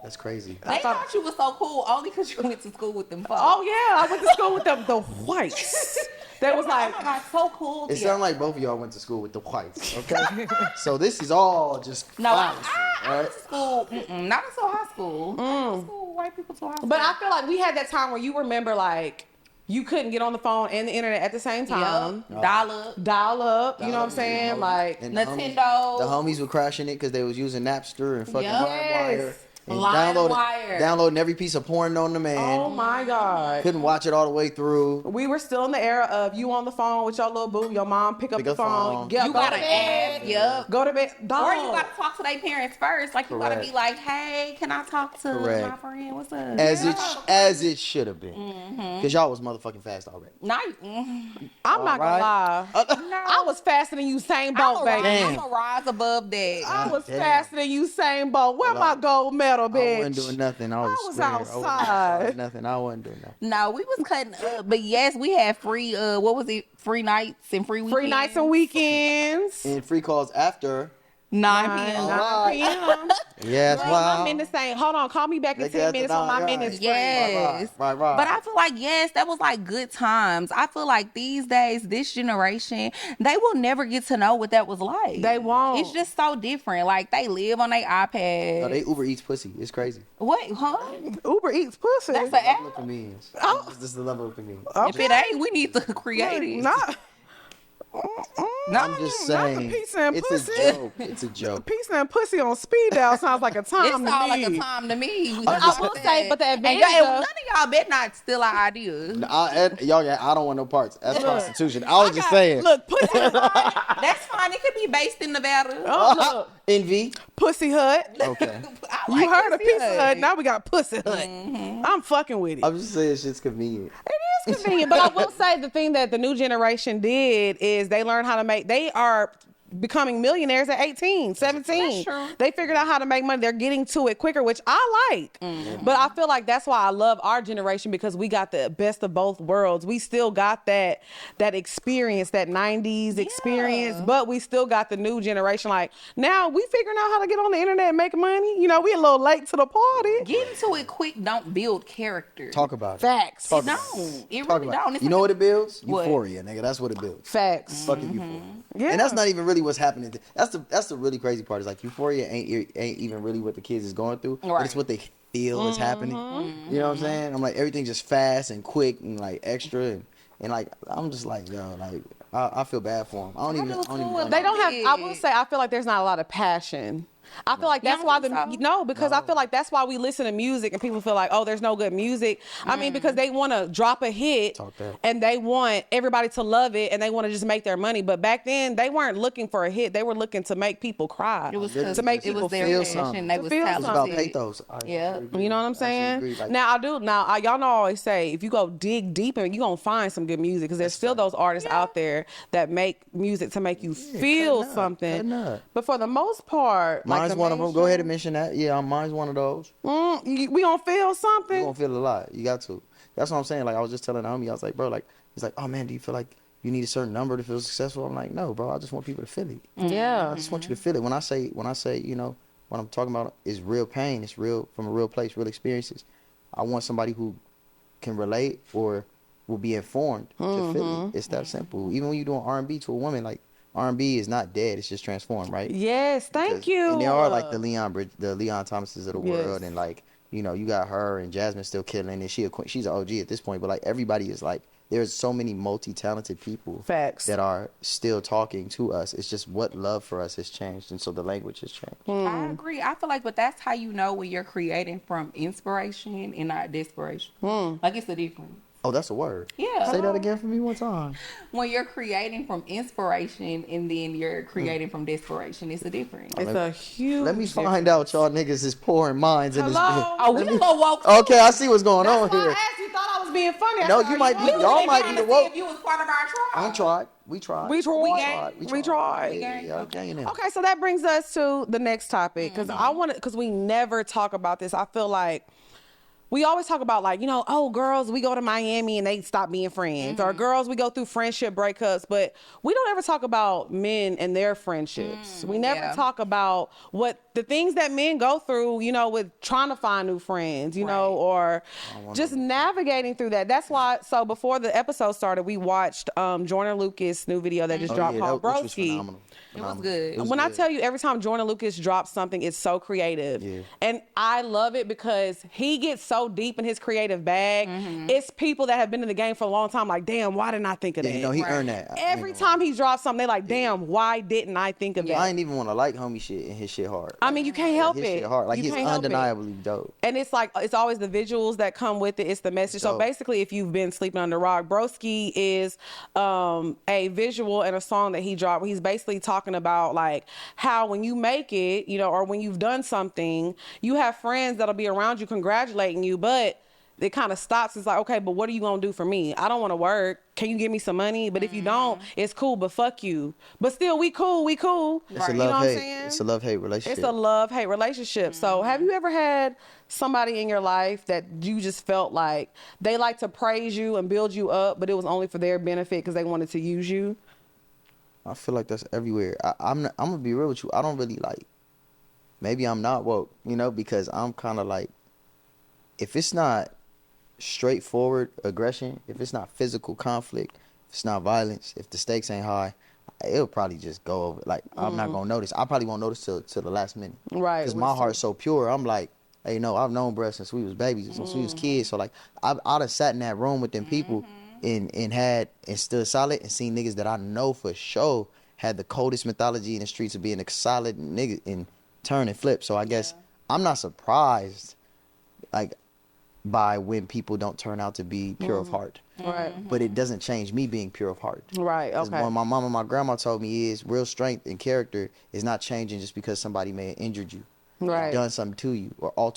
that's crazy. They thought you was so cool only because you went to school with them folks. Oh yeah, I went to school with the whites. They was like, oh my God, so cool. It sounded like both of y'all went to school with the whites. Okay, so this is all just No, I fallacy, went right? to school. Not until high school. School. white people to our But I feel like we had that time where you remember, like, you couldn't get on the phone and the internet at the same time. Yep. Dial up. You know what I'm saying? Like, And Nintendo. The homies were crashing it because they was using Napster and fucking Yes. LimeWire. And LimeWire. downloading every piece of porn on demand. oh my God. Couldn't watch it all the way through. We were still in the era of you on the phone with your little boo, your mom pick up the phone. You gotta ask. Yep. Go to bed. Dog. Or you gotta talk to their parents first. Like you gotta Correct. be like, hey, can I talk to Correct. my friend? What's up? As it should have been. Because y'all was motherfucking fast already. I'm not gonna lie. I was faster than Usain Bolt, baby. I'm gonna rise above that. I was Damn. faster than Usain Bolt. Where my gold medal, bitch? I wasn't doing nothing. I was outside. Nothing. I wasn't doing nothing. No, we was cutting up, but yes, we had free. What was it? Free nights and free weekends. Free nights and weekends. And free calls after 9 p.m. 9 p.m. Yes, Girl, wow. my minutes ain't. Hold on, call me back in 10 minutes when my minutes free. Yes. Right. But I feel like, yes, that was like good times. I feel like these days, this generation, they will never get to know what that was like. They won't. It's just so different. Like they live on their iPad. No, they Uber Eats pussy. It's crazy. What? Huh? Uber Eats pussy. That's an Level app. of convenience. Oh. This is the level of convenience. If it ain't, we need to create it. Not. I'm just saying. Pizza and It's pussy. a joke. It's a joke. Pizza and pussy on speed dial sounds like a time It to sounds like me. a time to me. I will say, but the And advantage none of, of y'all bet not steal our ideas. I don't want no parts. That's prostitution. I was just saying. look, pussy, That's fine. It could be based in Nevada. look, Envy. Pussy Hut. Okay. I You heard of Pussy Pizza Hut? Now we got Pussy Hut. I'm fucking with it. I'm just saying shit's convenient. It is convenient, but I will say the thing that the new generation did is they learned how to make. They are becoming millionaires at 18, 17. That's true. They figured out how to make money. They're getting to it quicker, which I like. But I feel like that's why I love our generation, because we got the best of both worlds. We still got that experience, that 90s experience, but we still got the new generation. Like now we figuring out how to get on the internet and make money. You know, we a little late to the party. Getting to it quick don't build character. Talk about it. Facts. Talk No, about it. it Talk really about don't. it. It's You know like what it builds? What? Euphoria, nigga. That's what it builds. Facts. Fucking euphoria. Yeah. And that's not even really what's happening. That's the really crazy part. Is like euphoria ain't even really what the kids is going through. But Right. it's what they feel is happening. You know what I'm saying? I'm like everything's just fast and quick and like extra and like I'm just like yo like I feel bad for them. I don't even. They don't have. I will say, I feel like there's not a lot of passion. I feel like that's don't why think so? because I feel like that's why we listen to music and people feel like, oh, there's no good music. I mean, because they want to drop a hit Talk that. and they want everybody to love it and they want to just make their money. But back then, they weren't looking for a hit. They were looking to make people cry. It was to make it people was their feel passion. something. They To was feel It's about talented. pathos. Yeah. You know what I'm saying? Agree. Like, Now y'all know I always say, if you go dig deep in it, you're gonna find some good music, because there's still those artists out there that make music to make you feel cutting up, something. cutting up. But for the most part, like mine's the one of them. Go mainstream- ahead and mention that. Yeah, mine's one of those. we gonna feel You something. gonna feel a lot. You got to. That's what I'm saying. Like I was just telling Naomi, I was like, bro, like he's like, oh man, do you feel like you need a certain number to feel successful? I'm like, no, bro. I just want people to feel it. Yeah. I just want you to feel it. When I say, you know, what I'm talking about is real pain. It's real from a real place, real experiences. I want somebody who can relate or will be informed to feel it. It's that simple. Even when you're doing R&B to a woman, like R&B is not dead. It's just transformed, right? Yes, thank Because- you. And there are like the Leon Thomases of the Yes. world, and like you know, you got her and Jasmine still killing, and she's an OG at this point. But like everybody is like, there's so many multi-talented people Facts. that are still talking to us. It's just what love for us has changed, and so the language has changed. I agree. I feel like, but that's how you know when you're creating from inspiration and not desperation. Like it's a difference. Oh, that's a word. Yeah. Say that again for me one time. When you're creating from inspiration and then you're creating from desperation, it's a difference. It's a huge. Let me find out y'all niggas is pouring minds in this. Hello? Oh, we a little woke. Okay, I see what's going on That's why I here. asked you. Thought I was being funny. No, you might be. Y'all might be the woke. If you was part of our tribe. I tried. We tried. We tried. We tried. Yeah, Okay, now. Okay, so that brings us to the next topic, because we never talk about this. I feel like we always talk about, like, you know, oh, girls, we go to Miami and they stop being friends, or girls, we go through friendship breakups, but we don't ever talk about men and their friendships. We never talk about what the things that men go through, you know, with trying to find new friends, you know, or just navigating through that. That's why. So before the episode started, we watched Jordan Lucas' new video that just dropped called which was Broski. phenomenal. It was good. When I tell you, every time Jordan Lucas drops something, it's so creative. Yeah. And I love it because he gets so deep in his creative bag. It's people that have been in the game for a long time like, damn, why didn't I think of that? You know, he earned that. Every time he drops something, they like, damn, why didn't I think of that? I ain't even want to like homie shit and his shit hard. I mean, you can't help his it. shit hard. Like, You he's can't help it. undeniably dope. And it's like, it's always the visuals that come with it. It's the message. So Dope. basically, if you've been sleeping under a rock, Broski is a visual and a song that he dropped. He's basically talking about like how when you make it, you know, or when you've done something, you have friends that'll be around you congratulating you, but it kind of stops. It's like, okay, but what are you going to do for me? I don't want to work. Can you give me some money? But if you don't, it's cool, but fuck you. But still, we cool. It's a You know what I'm love-hate. saying? It's a love-hate relationship. It's a love-hate relationship. So have you ever had somebody in your life that you just felt like they like to praise you and build you up, but it was only for their benefit because they wanted to use you? I feel like that's everywhere. I'm going to be real with you. I don't really like, maybe I'm not woke, you know, because I'm kind of like, if it's not straightforward aggression, if it's not physical conflict, if it's not violence, if the stakes ain't high, it'll probably just go over. Like, I'm not going to notice. I probably won't notice till the last minute. Right. Because my heart's so pure. I'm like, hey, no, I've known bruh since we was babies, since we was kids. So, like, I'd have sat in that room with them people and stood solid and seen niggas that I know for sure had the coldest mythology in the streets of being a solid nigga and turn and flip. So I guess I'm not surprised, like, by when people don't turn out to be pure of heart. Right. But it doesn't change me being pure of heart. Right. 'Cause Okay. what my mom and my grandma told me is real strength and character is not changing just because somebody may have injured you. Right. Done something to you or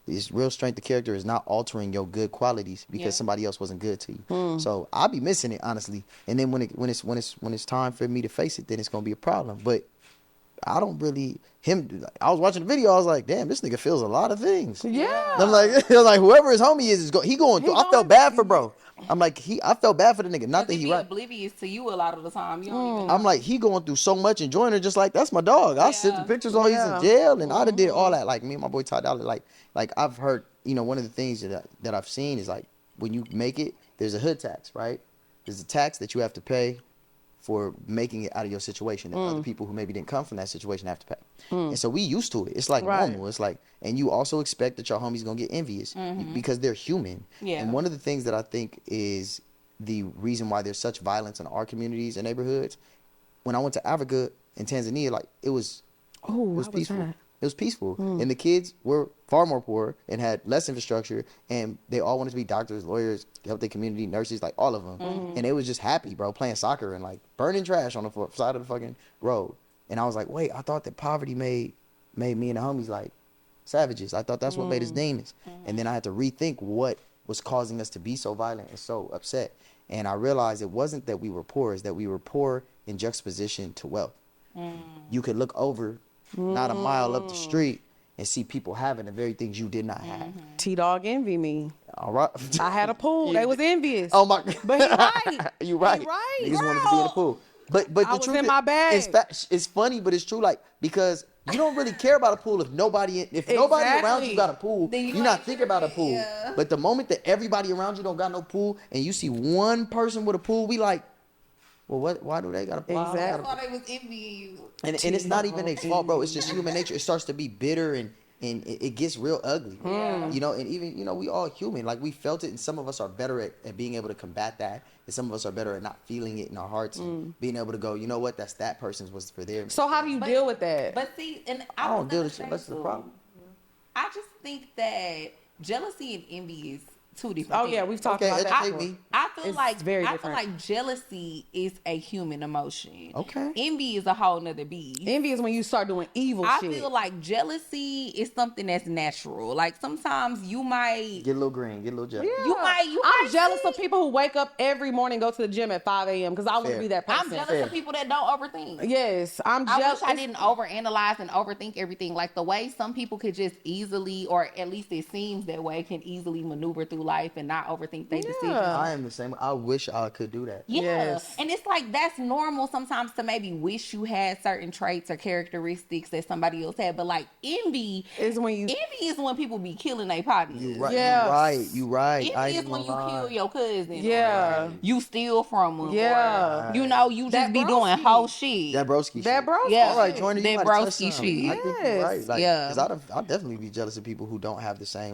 it's real strength of character is not altering your good qualities because somebody else wasn't good to you. So I'll be missing it, honestly. And then when it's time for me to face it, then it's gonna be a problem. But I don't really I was watching the video, I was like, damn, this nigga feels a lot of things. Yeah. And I'm like whoever his homie is going through. I felt bad for bro. I'm like, I felt bad for the nigga. Not that he right. Oblivious to you a lot of the time. You don't even I'm like, he going through so much and joining her just like, that's my dog. I sent the pictures while he's in jail and I done did all that. Like me and my boy Ty Dollar, like I've heard, you know, one of the things that I've seen is like when you make it, there's a hood tax, right? There's a tax that you have to pay for making it out of your situation that other people who maybe didn't come from that situation have to pay. And so we used to it. It's like normal. It's like, and you also expect that your homie's gonna get envious because they're human. Yeah. And one of the things that I think is the reason why there's such violence in our communities and neighborhoods, when I went to Africa and Tanzania, like it was peaceful. It was peaceful. And the kids were far more poor and had less infrastructure and they all wanted to be doctors, lawyers, help their community, nurses, like all of them. And they was just happy, bro, playing soccer and like burning trash on the side of the fucking road. And I was like, wait, I thought that poverty made me and the homies like savages. I thought that's what made us demons. And then I had to rethink what was causing us to be so violent and so upset. And I realized it wasn't that we were poor, it's that we were poor in juxtaposition to wealth. You could look over not a mile up the street and see people having the very things you did not have. T-Dog envy me. All right. I had a pool. They was envious. Oh my. But he right. You right. He right, Niggas wanted to be in the pool. But the I was truth in my bag. it's funny, but it's true. Like because you don't really care about a pool if nobody around you got a pool. You're not thinking about a pool. Yeah. But the moment that everybody around you don't got no pool and you see one person with a pool, we like, well, what? Why do they got a pool? Exactly. I thought they was envying you. And it's not even their fault, bro. It's just human nature. It starts to be bitter and it gets real ugly. You know, and even, you know, we all human. Like, we felt it, and some of us are better at being able to combat that, and some of us are better at not feeling it in our hearts and being able to go, you know what, that's that person's was for their. So how do you deal with that? But see, and I don't deal with shit. That's the problem. I just think that jealousy and envy is two different things. Yeah, we've talked about that. I feel It's like very I different. feel like jealousy is a human emotion. Okay. Envy is a whole nother beast. Envy is when you start doing evil I shit. feel like jealousy is something that's natural. Like sometimes you might Get a little green, get a little jealous. Yeah. you I'm might jealous see- of people who wake up every morning, go to the gym at 5 a.m. because I want to Fair. be that person. I'm jealous of people that don't overthink. Yes, I'm I jealous. wish I didn't overanalyze and overthink everything. Like the way some people could just easily, or at least it seems that way, can easily maneuver through through life and not overthink their decisions. I am the same. I wish I could do that. Yeah. Yes. And it's like that's normal sometimes to maybe wish you had certain traits or characteristics that somebody else had. But like envy is when people be killing their partners. You right. Yes. You right. Envy is when you kill your cousin. Yeah. You steal from them. Yeah. Or, you know, you just That be broski. doing whole shit. That broski shit. That broski. Yeah. All right, Jordan, you That might have touched broski something. shit. I think you're right. Like, Yeah. because I'd definitely be jealous of people who don't have the same.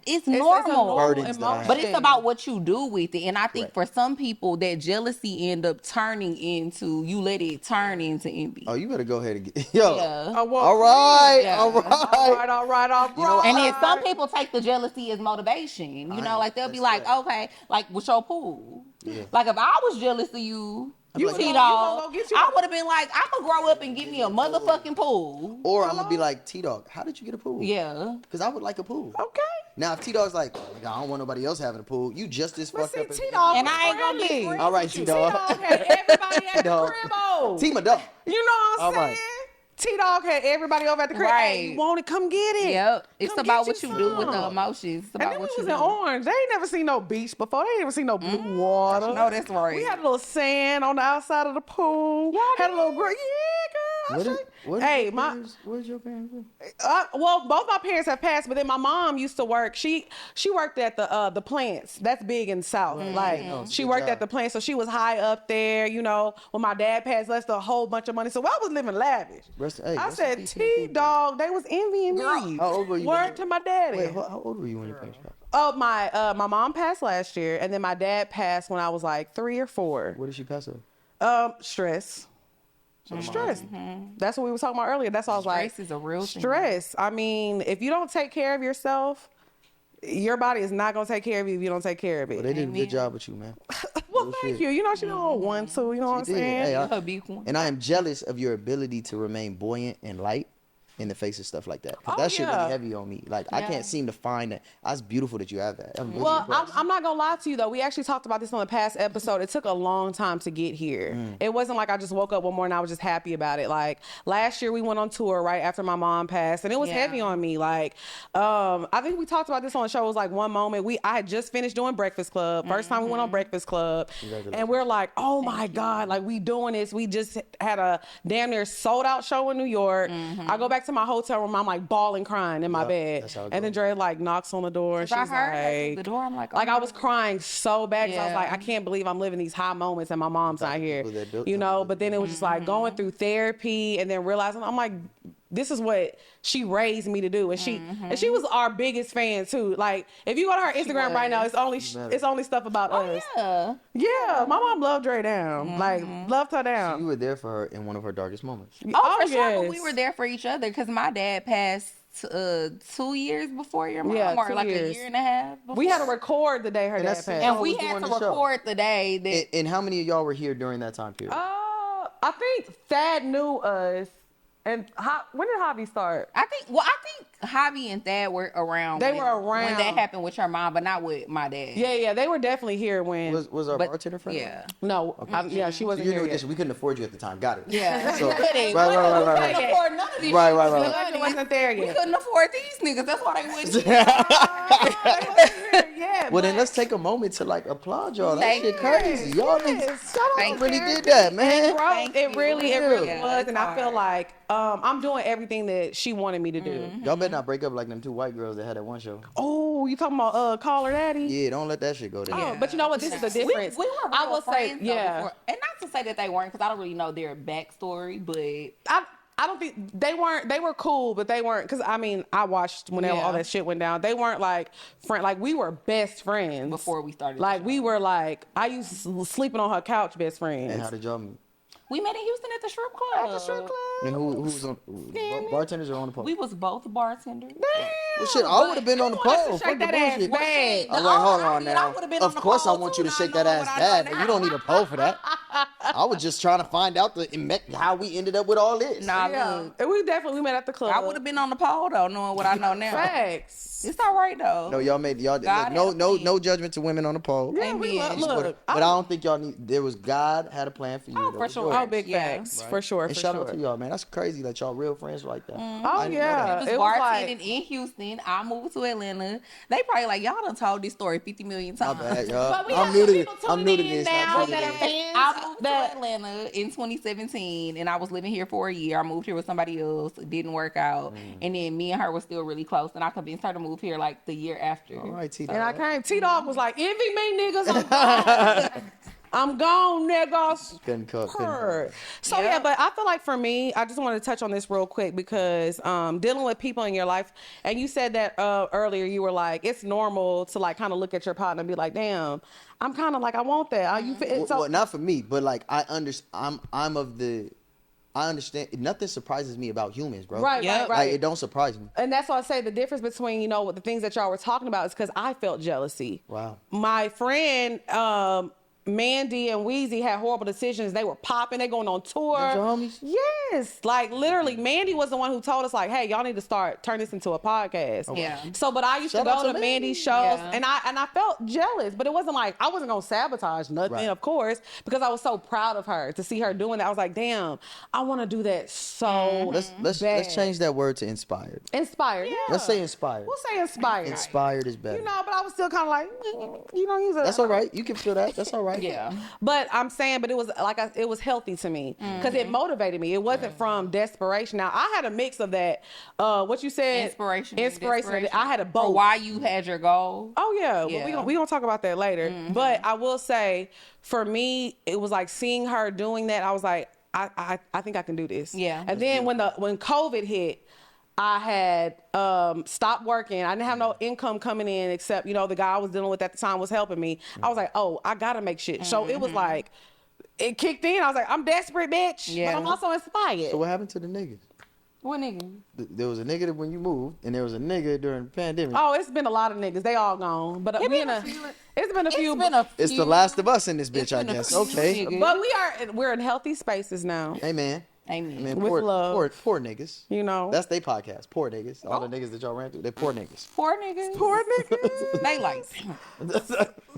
It's a normal. normal Burdens that I emotion. have. But it's about what you do with it. And I think Right. for some people, that jealousy end up turning into, you let it turn into envy. Oh, you better go ahead and get. Yo. Yeah. Oh, well, All right. Yeah. All right. All right. You know what? And then some people take the jealousy as motivation. You know, like they'll be like, that's okay, like with your pool. Yeah. Like if I was jealous of you, You T-Dog, gonna go get you- I would have been like, I'm going to grow up and get me a motherfucking pool. Or I'm gonna be like, T-Dog, how did you get a pool? Yeah. Because I would like a pool. Okay. Now, if T-Dog's like, I don't want nobody else having a pool, you just as But fucked see, up as T-Dog And I ain't gonna get friendly. free. All right, T-Dog. T-Dog had everybody at the Dog. crib over. Team of dog. You know what I'm All saying? right. T-Dog had everybody over at the crib. Hey, Right. you want it? Come get it. Yep. It's Come about get what you do with the some. emotions. It's And about then we what was you in do. Orange. They ain't never seen no beach before. They ain't never seen no blue water. No, that's right. We had a little sand on the outside of the pool. Y'all Had a did? little grill. Yeah, girl. Where's your parents? Well, both my parents have passed, but then my mom used to work. She worked at the plants. That's big in the South. Like she Good worked job. at the plants, so she was high up there. You know, when my dad passed, left a whole bunch of money. So I was living lavish. I rest said, in peace to the people. T-Dog, they was envying me. How old were you? Word to my daddy. Wait, how old were you when your parents passed? Oh, my mom passed last year, and then my dad passed when I was like 3 or 4. What did she pass of? Stress. Stress. That's what we were talking about earlier. That's why I was like, Stress is a real thing. stress. I mean, if you don't take care of yourself, your body is not gonna take care of you if you don't take care of it. Well, they did a good job with you, man. Well, Real thank shit. you. You know, she did a little 1, 2. You know what I'm She did. saying? Hey, Her big one. And I am jealous of your ability to remain buoyant and light in the face of stuff like that. 'Cause Oh, that shit yeah. really heavy on me. Like, I can't seem to find that. That's beautiful that you have that. I'm really Well, impressed. I'm not gonna lie to you though. We actually talked about this on the past episode. It took a long time to get here. It wasn't like I just woke up one morning and I was just happy about it. Like last year we went on tour right after my mom passed, and it was Yeah. heavy on me. Like, I think we talked about this on the show. It was like one moment I had just finished doing Breakfast Club. First time we went on Breakfast Club, and we're like, oh my God, like we doing this. We just had a damn near sold out show in New York. I go back to my hotel room. I'm like bawling, crying in my bed, that's how it and then goes. Dre like knocks on the door, and she's I heard like, the door. I'm like, I was crying so bad because I was Yeah. like, I can't believe I'm living these high moments and my mom's not here, people that built you them. know. But then it was just like going through therapy and then realizing I'm like, this is what she raised me to do, and she was our biggest fan too. Like if you go to her Instagram right now, it's only stuff about us. yeah. Yeah, my mom loved Dre down, like loved her You down. were there for her in one of her darkest moments. Oh, for sure. But yes. we were there for each other because my dad passed 2 years before your mom, Yeah, or 2 like years. a year and a half. Before. We had to record the day her dad that's- passed. and I we was had doing to the show. record the day that. And how many of y'all were here during that time period? I think Thad knew us, and when did Javi start? I think Javi and Thad were around. They when- were around. when that happened with your mom, but not with my dad. Yeah, they were definitely here when. was our but- bartender friend? Yeah. No, she So wasn't you here knew yet. this. We couldn't afford you at the time. Got it. Yeah. So, We couldn't. right. We couldn't afford none of this Right, shit. right. The budget wasn't there We yet. couldn't afford these niggas. That's why they wouldn't. They wasn't here yet, Well, then but- let's take a moment to like applaud y'all. That Thank shit you. crazy. Y'all Yes. Thank really you. did that, man. Bro, Thank it you. really Yeah, was, it's and I feel hard. like I'm doing everything that she wanted me to do. Y'all better not break up like them 2 white girls that had that one show. Oh, you talking about Call Her Daddy? Yeah, don't let that shit go there. Oh, but you know what? This is the difference. We were I real will say, friends, though, yeah. before. And not to say that they weren't, because I don't really know their backstory, but I don't think they weren't. They were cool, but they weren't. Because I mean, I watched whenever Yeah. all that shit went down. They weren't like friend. Like we were best friends before we started. the Like show. we were like I used to sleeping on her couch, best friends. And how did y'all meet? We met in Houston at the strip club. At the strip club. And who was on bartenders or on the pole? We was both bartenders. Well, shit, I would have been on the want us to pole. shake Fuck the that ass bullshit. back. All right, hold on I now. would've been Of on the course, I pole, want too, you to and I shake that know ass what I know bad, but now. you don't need a pole for that. I was just trying to find out how we ended up with all this. Nah, Yeah, look, and we met at the club. I would have been on the pole though, knowing what I know now. Facts. It's all right though. No, y'all made y'all. God Look, had a plan. no judgment to women on the poll. Yeah, we look. But I don't think y'all need. There was God had a plan for you. Oh, That for was sure. yours. Oh, big Yeah. facts. For sure. And For shout sure. out to y'all, man. That's crazy that y'all real friends like that. Oh, yeah. It was It was bartending like, in Houston. I moved to Atlanta. They probably like, y'all done told this story 50 million My times. bad, y'all. But we I'm have new to people this. I'm new to tuning in this. now I'm new to that are this. fans. I moved to Atlanta in 2017 and I was living here for a year. I moved here with somebody else. It didn't work out. And then me and her were still really close. And I convinced her to move here like the year after. All right, T. And I came. T-Dog was like, envy me, niggas. I'm gone, niggas. Couldn't cut. Heard. So yeah, but I feel like for me, I just want to touch on this real quick because dealing with people in your life, and you said that earlier, you were like, it's normal to like kind of look at your partner and be like, damn, I'm kind of like, I want that. You feel, Well, not for me, but like I understand. I understand. Nothing surprises me about humans, bro. Right. Like, it don't surprise me. And that's why I say the difference between, the things that y'all were talking about is because I felt jealousy. Wow. My friend, Mandy and Weezy had horrible decisions. They were popping. They going on tour. Those your homies? Yes. Like literally, Mandy was the one who told us like, hey, y'all need to turn this into a podcast. Okay. Yeah. So, but I used Shout to out go to to Mandy. Mandy's shows Yeah. and I felt jealous, but it wasn't like, I wasn't going to sabotage nothing, Right. of course, because I was so proud of her to see her doing that. I was like, damn, I want to do that so Let's bad. change that word to inspired. Inspired. Yeah. Let's say inspired. We'll say inspired. Inspired is better. But I was still kind of like, use it. That's all right. You can feel that. That's all right. Yeah. But I'm saying, it was like, it was healthy to me because it motivated me. It wasn't from desperation. Now I had a mix of that. What you said, Inspiration. and desperation. I had a both. For why you had your goal. Oh yeah, Yeah. we gonna talk about that later. But I will say, for me, it was like seeing her doing that. I was like, I think I can do this. Yeah. And then when COVID hit, I had stopped working. I didn't have no income coming in except the guy I was dealing with at the time was helping me. I was like, oh, I gotta make shit. So it was like, it kicked in. I was like, I'm desperate, bitch. Yeah. But I'm also inspired. So what happened to the niggas? What nigga? There was a nigga that when you moved, and there was a nigga during the pandemic. Oh, it's been a lot of niggas. They all gone. But it's been a few. It's the last of us in this bitch, I guess. Okay. But we're in healthy spaces now. Hey, man. Amen. With love. Poor niggas. That's their podcast. Poor niggas. All the niggas that y'all ran through, they poor niggas. Poor niggas. Poor niggas. They like.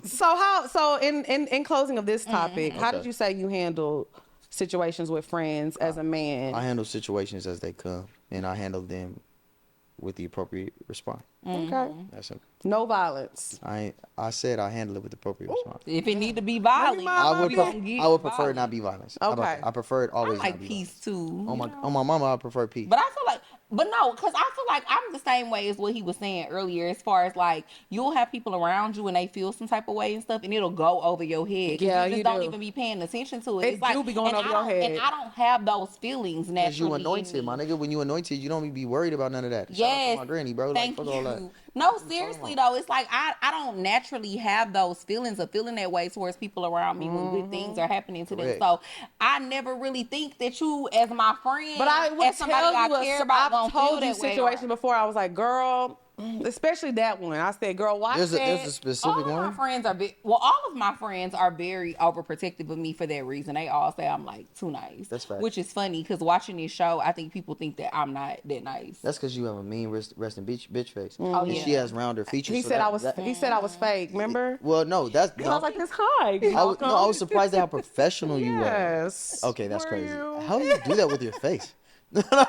So in closing of this topic, how did you say you handle situations with friends as a man? I handle situations as they come, and I handle them with the appropriate response. Okay. That's simple. No violence. I said I handle it with the appropriate response. If it need to be violent, I would you gonna get prefer violent. not be violent. How about Okay. that? I prefer it I always like not be peace too. violent. On my mama, I prefer peace. But I feel like, because I feel like I'm the same way as what he was saying earlier, as far as like, you'll have people around you and they feel some type of way and stuff, and it'll go over your head. Yeah, you just you don't do. even be paying attention to it. It It's like, do be going and over I your don't- head. And I don't have those feelings naturally. Because you in anointed, me. my nigga. When you anointed, you don't be worried about none of that. Shout out Yes. to my granny, bro. Thank Like, fuck all that. you. No, seriously though, it's like I don't naturally have those feelings of feeling that way towards people around me when good things are happening to them. Correct. So I never really think that you, as my friend, But I would as somebody tell I you, care about, I've gonna feel told you that way. situation before. I was like, girl, especially that one. I said, girl, watch There's that. a specific All of my one. friends are all of my friends are very overprotective of me for that reason. They all say I'm like too nice. That's fact. Which is funny because watching this show, I think people think that I'm not that nice. That's because you have a mean resting bitch face. Oh, And yeah. she has rounder features. He so said that- he said I was fake. Remember? Well, no, that's. I was like, this hi. I was surprised at how professional you were. Yes. Okay, that's Were crazy. you? How do you do that with your face?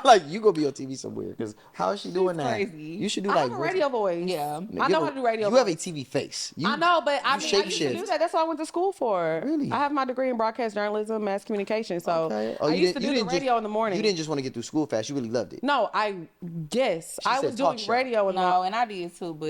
Like, you gonna be on TV somewhere because how is she doing that? crazy. You should do I like have a radio voice. Yeah. I know how to do radio You have a voice. TV face. I know, but I used to shapeshift. do that. That's what I went to school for. Really? I have my degree in broadcast journalism, mass communication. So Okay. I you used to didn't- do you the didn't radio in the morning. You didn't just want to get through school fast. You really loved it. No, I said was talk doing show. radio in the No, and I did too, but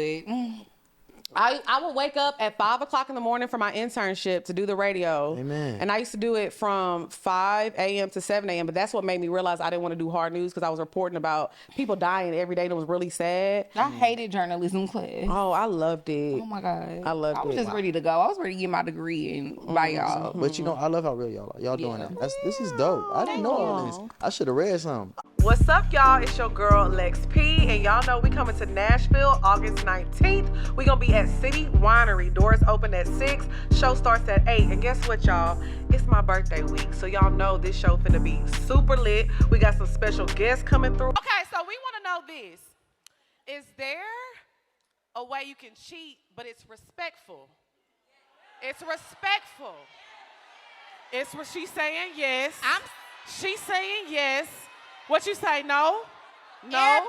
I would wake up at 5:00 in the morning for my internship to do the radio. Amen. And I used to do it from 5 a.m. to 7 a.m. But that's what made me realize I didn't want to do hard news because I was reporting about people dying every day and it was really sad. I hated journalism class. Oh, I loved it. Oh my God. I loved I was it. just ready to go. I was ready to get my degree and by y'all. But I love how real y'all are. Y'all doing that. This is dope. I didn't know all this. I should have read some. What's up, y'all? It's your girl, Lex P. And y'all know we coming to Nashville August 19th. We going to be at City Winery. Doors open at 6. Show starts at 8. And guess what, y'all? It's my birthday week. So y'all know this show finna be super lit. We got some special guests coming through. Okay, so we want to know this. Is there a way you can cheat, but it's respectful. It's respectful. It's what she's saying, yes. She's saying yes. What you say, no? No?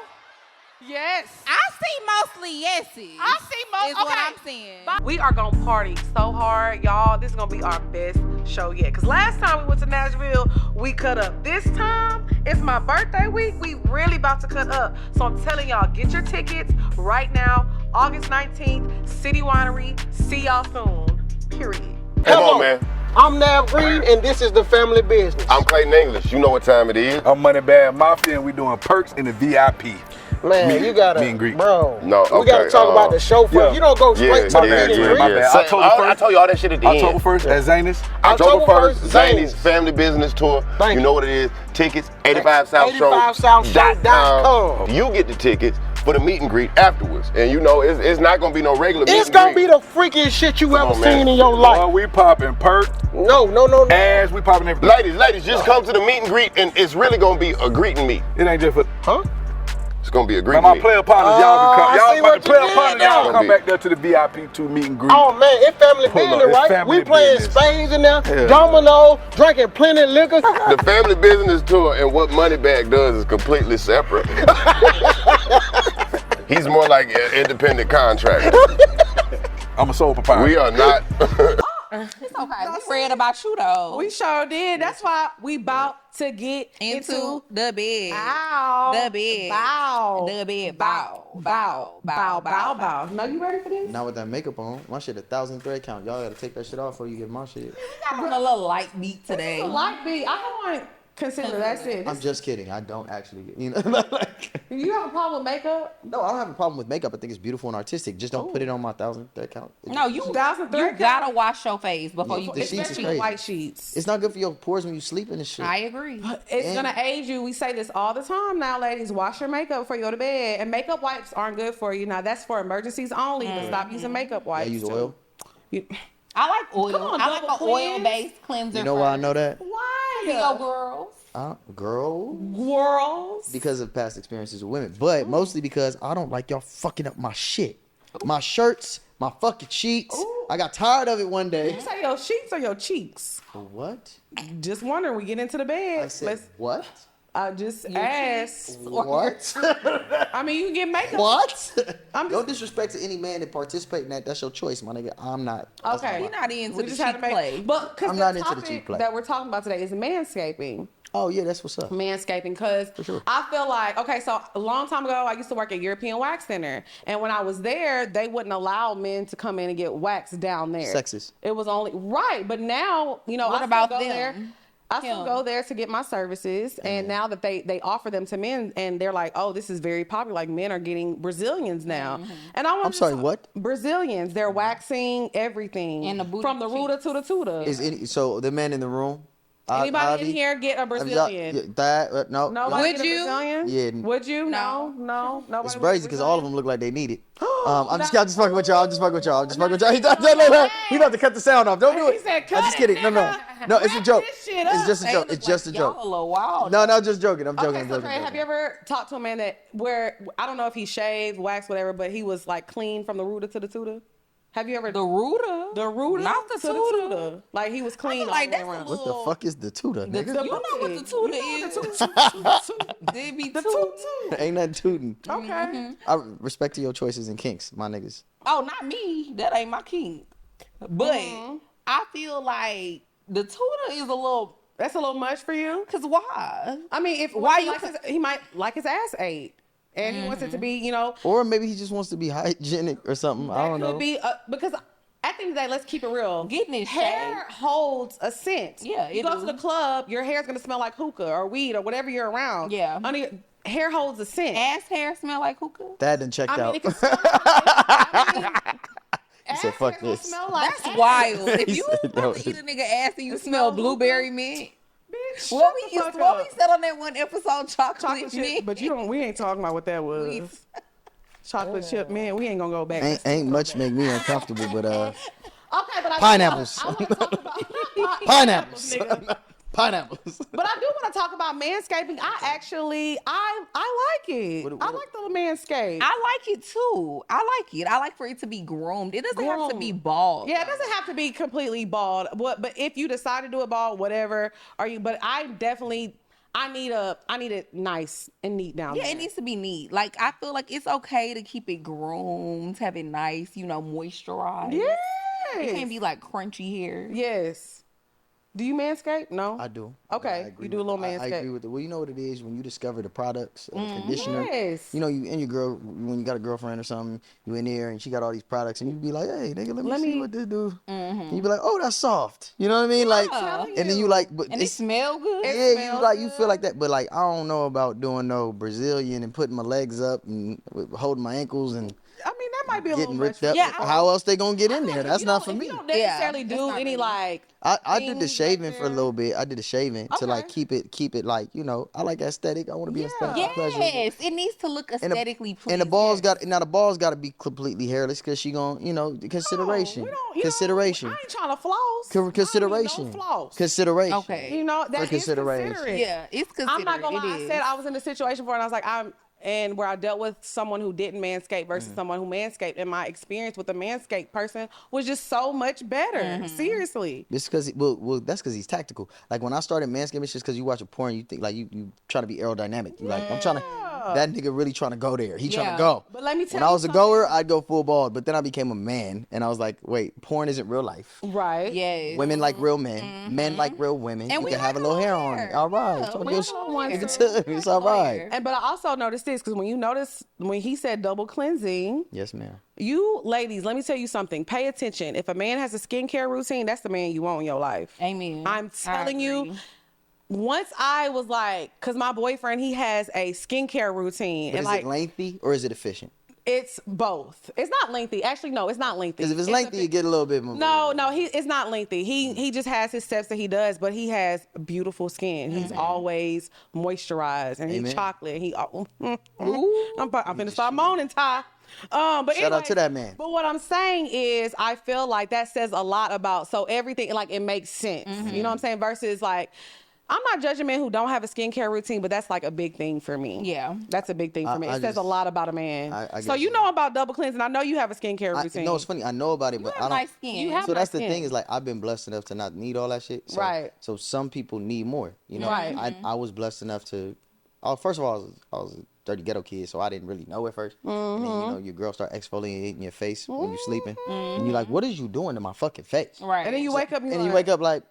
Yes. I see mostly yeses. I see most. Is what I'm saying. We are gonna party so hard, y'all. This is gonna be our best show yet. Cause last time we went to Nashville, we cut up. This time, it's my birthday week. We really about to cut up. So I'm telling y'all, get your tickets right now. August 19th, City Winery. See y'all soon. Period. Come on, man. I'm Nav Green, and this is the family business. I'm Clayton English. You know what time it is. I'm Moneybag Mafia, and we doing perks in the VIP. Man, you gotta, meet and greet. bro. No, we gotta talk about the show first. You don't go straight to the meet and greet. I told you all that shit at the end. October 1st at Zany's. October 1st, Zany's family business tour. You know what it is. Tickets, 85southshow.com. You get the tickets for the meet and greet afterwards. And you know, it's not gonna be no regular meet and greet. It's gonna be the freakiest shit you ever seen in your life. Boy, we popping perk. No. Ass, we popping everything. Ladies, just come to the meet and greet, and it's really gonna be a greet and meet. It ain't just for, It's gonna be a greet now and my meet. player partners, y'all can come. I see Y'all what about the player you did partners, now. y'all come back there to the VIP 2 meet and greet. Oh man, it's family business, it's right? family We playing business. spades in there, Yeah. domino, drinking plenty of liquor. The family business tour and what Moneybag does is completely separate. He's more like an independent contractor. I'm a sole proprietor. We are not. It's okay. We read about you though. We sure did. That's why we about to get into the bed. Ow. The bed. Bow. The bed. Bow. Bow. No, you ready for this? Not with that makeup on. My shit 1,000 thread count. Y'all gotta take that shit off before you get my shit. Got a little light beat today. Light beat. I don't want to consider that's it. I'm just kidding. I don't actually, you know. You have a problem with makeup? No, I don't have a problem with makeup. I think it's beautiful and artistic. Just don't put it on my 1,000 thread count. No, you 1,000 thread count? gotta wash your face before you The sheets is Especially crazy. white sheets. It's not good for your pores when you sleeping and shit. I agree. It's gonna age you. We say this all the time now, ladies. Wash your makeup before you go to bed. And makeup wipes aren't good for you. Now that's for emergencies only. But stop using makeup I wipes. use too. oil. I like oil. Come on, I like double an oil-based cleanser. You know why I know that? Why? Yo, girls. Girl. Girls. Because of past experiences with women. But mostly because I don't like y'all fucking up my shit. My shirts, my fucking sheets. I got tired of it one day. You say your sheets or your cheeks? What? Just wondering. We get into the bed. I said, what? I just asked. What? I mean, you can get makeup. What? I'm No just disrespect to any man that participate in that. That's your choice, my nigga. I'm not. That's okay. We're not into We the just had to cheap make play. But because I'm the not into the topic cheap play. that we're talking about today is manscaping. Oh, yeah, that's what's up. Manscaping, because sure. I feel like, okay, so a long time ago, I used to work at European Wax Center. And when I was there, they wouldn't allow men to come in and get waxed down there. Sexist. It was only, right. But now, you know, What I about still go them? there. I still go there to get my services. And now that they offer them to men, and they're like, oh, this is very popular. Like, men are getting Brazilians now. And I want I'm sorry, what? Brazilians. They're waxing everything. And the booty from the rooter to the tutor. So the man in the room? Anybody in Avi? here get a Brazilian? No. Nobody Would get a you? Brazilian? Yeah. Would you? No. Nobody. It's would crazy get because a all of Brazilian? them look like they need it. I'm just fucking with y'all. I'm just fucking with y'all. He about to cut the sound off. Don't do He it. said, I'm "Cut just it, kidding. No. nigga. No, it's a Wrap joke. this shit It's up. just a They joke. look It's just a like y'all joke. a little wild. No, just joking. I'm joking. Okay, I'm so joking. Trey, have you ever talked to a man that I don't know if he shaved, waxed, whatever, but he was like clean from the rooter to the tutor? Have you ever The rooter? the rooter Not the to tutor. the tutor? Like he was clean all like the way that's a around. What the fuck is the tutor, nigga? You know what the tutor is? They be The tootin'. tutor. Ain't nothing tooting. Okay. I respect to your choices and kinks, my niggas. Oh, not me. That ain't my king. But I feel like the tutor is a little. That's a little much for you. Cause why? I mean, he might like his ass ate, and he wants it to be, you know. Or maybe he just wants to be hygienic or something. I don't That know. could be because at the end of the day, let's keep it real. Getting it hair holds a scent. Yeah, you it go do. to the club, your hair's gonna smell like hookah or weed or whatever you're around. Yeah. Hair holds a scent. Ass hair smell like hookah? That didn't check I mean, out. it can smell like He said, "Fuck this." Smell like That's ass. wild. If He you said, want no. to eat a nigga ass and you It smell smell blueberry mint. Bitch, What shut we the fuck what we up. said on that one episode, chocolate Chocolate chip, mint. but we ain't talking about what that was. Chocolate chip, man. We ain't gonna go back. Ain't much make me uncomfortable, but Okay, but pineapples. I wanna talk about Pineapples. nigga. pineapples. But I do want to talk about manscaping. I like it. I like the manscape. I like it too. I like it. I like for it to be groomed. It doesn't have to be bald. Yeah, it doesn't have to be completely bald. But if you decide to do it bald, whatever, but I need it nice and neat down there. Yeah, it needs to be neat. Like, I feel like it's okay to keep it groomed, have it nice, moisturized. Yeah. It can't be like crunchy hair. Yes. Do you manscape? No. I do. Okay, you do a little manscape. I agree with it. Well, you know what it is when you discover the products, the conditioner. Yes. You and your girl, when you got a girlfriend or something, you in there and she got all these products, and you be like, "Hey, nigga, let me see what this do." And you be like, "Oh, that's soft." You know what I mean? Like, and then you like, but And it smell good. yeah, you feel like that, but like I don't know about doing no Brazilian and putting my legs up and holding my ankles and. I mean, that might be a little Getting much. ripped up. Yeah, How else they gonna get in there? That's not for If me. you don't necessarily do any like. I did the things shaving like for a little bit. I did the shaving to like keep it like I like aesthetic. I want to be aesthetic. pleasure. Yes, it needs to look aesthetically pleasing. And the balls got to be completely hairless because she gonna consideration. Consideration. I ain't trying to floss. Consideration. I don't need no floss. Consideration. Okay. That is consideration. considerate. Yeah, it's considerate. I'm not gonna lie. It I is. said I was in a situation before, and I was like, and where I dealt with someone who didn't manscape versus someone who manscaped, and my experience with a manscaped person was just so much better. Seriously. It's because that's because he's tactical. Like when I started manscaping, it's just because you watch a porn, you think like you try to be aerodynamic. You like I'm trying to. That nigga really trying to go there. He trying to go. But let me tell you, when I was a goer, I'd go full bald. But then I became a man, and I was like, wait, porn isn't real life. Right. Yes. Women like real men. Men like real women. And you we can have a like little hair little on hair. it. All right. Yeah, Talk we your like shit. little hair. Give it to him. It's all right. But I also noticed this because when you notice when he said double cleansing, Yes, ma'am. you ladies, let me tell you something. Pay attention. If a man has a skincare routine, that's the man you want in your life. Amen. I'm telling you. Once I was like, because my boyfriend, he has a skincare routine. But and is like, it lengthy or is it efficient? it's both. It's not lengthy. Actually, no, it's not lengthy. Because if it's lengthy, you get a little bit more. No, it's not lengthy. He just has his steps that he does, but he has beautiful skin. He's always moisturized, and he's Amen. chocolate. I'm finna start moaning, Ty. But Shout out to that man. But what I'm saying is, I feel like that says a lot about everything. Like it makes sense. You know what I'm saying? Versus like. I'm not judging men who don't have a skincare routine, but that's like a big thing for me. Yeah. That's a big thing for me. It says a lot about a man. So guess you know about double cleansing. I know you have a skincare routine. No, it's funny. I know about it, but I don't. nice skin. You have So that's the nice thing skin. is like I've been blessed enough to not need all that shit. So, Right. So some people need more. Right. I was blessed enough to. Oh, first of all, I was a dirty ghetto kid, so I didn't really know at first. And then your girl start exfoliating your face when you're sleeping, and you're like, "What is you doing to my fucking face?" Right. And then you wake up and, You wake up like.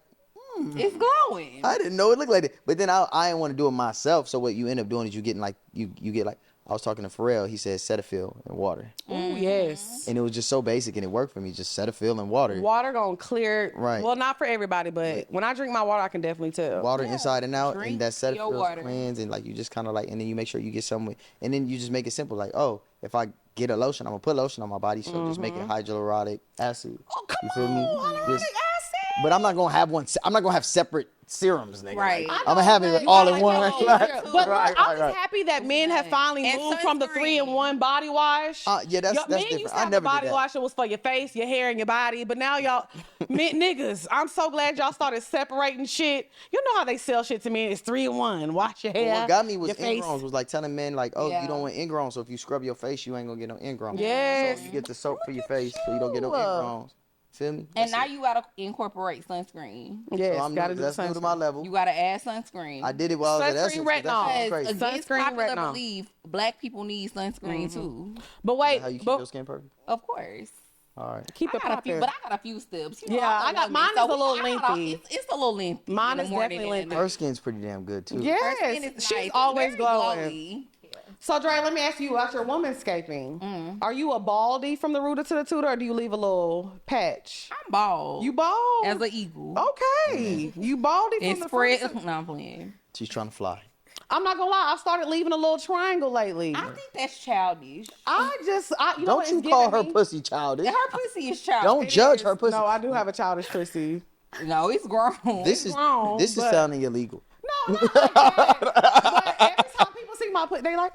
It's glowing. I didn't know it looked like that. But then I didn't want to do it myself. So what you end up doing is you getting like you get like I was talking to Pharrell. He said Cetaphil and water, Oh yes. and it was just so basic and it worked for me. Just Cetaphil and water. Water gonna clear. Right. Well, not for everybody, but when I drink my water, I can definitely tell. Water inside and out, Drink and that your Cetaphil water. cleanse, and like you just kind of like, and then you make sure you get some, and then you just make it simple. Like, oh, if I get a lotion, I'm gonna put lotion on my body, so just make it hyaluronic acid. Oh, come You feel me? on, hyaluronic Just- acid. But I'm not gonna have one. I'm not gonna have separate serums, nigga. Right. Like, I'm gonna have it all in one. But Right, I'm right. just happy that men have finally And moved from the sunscreen. 3-in-1 body wash. Yeah, that's Men different. used to I have never a did body that. wash that was for your face, your hair, and your body. But now y'all, niggas, I'm so glad y'all started separating shit. You know how they sell shit to men? It's 3-in-1. Wash your hair. What got me was your face. ingrowns. Was like telling men like, oh, Yeah. you don't want ingrowns, so if you scrub your face, you ain't gonna get no ingrowns. Yes. So you get the soap for your face, so you don't get no ingrowns. Feel me? And now you gotta incorporate sunscreen. Yes, So I'm gotta new, do that's new to sunscreen. my level. You gotta add sunscreen. I did it while I was at Sunscreen Essence. but that retinol. shit was Because crazy. against Sunscreen popular retinol. belief, black people need sunscreen too. But wait, How you keep but your skin perfect? Of course. All right. keep it I got a few, popping. but I got a few steps. You know, Yeah, I'm I got- woman, mine is a little I got lengthy. It's a little lengthy. Mine in the is morning definitely and lengthy. Her skin's pretty damn good too. Her Yes, skin is she's nice. It's always very glowing. glowy. So, Dre, let me ask you about your womanscaping. Are you a baldy from the rooter to the tutor, or do you leave a little patch? I'm bald. You bald? as an eagle. Okay. You baldy from And the spread. front to- No, I'm playing. She's trying to fly. I'm not gonna lie. I've started leaving a little triangle lately. I think that's childish. you know Don't what you it's call giving her me? pussy childish. Her pussy is childish. Don't judge her pussy. No, I do have a childish pussy. No, it's grown. This is grown, this is but- sounding illegal. No, not like that. But every time people see my pussy, they like,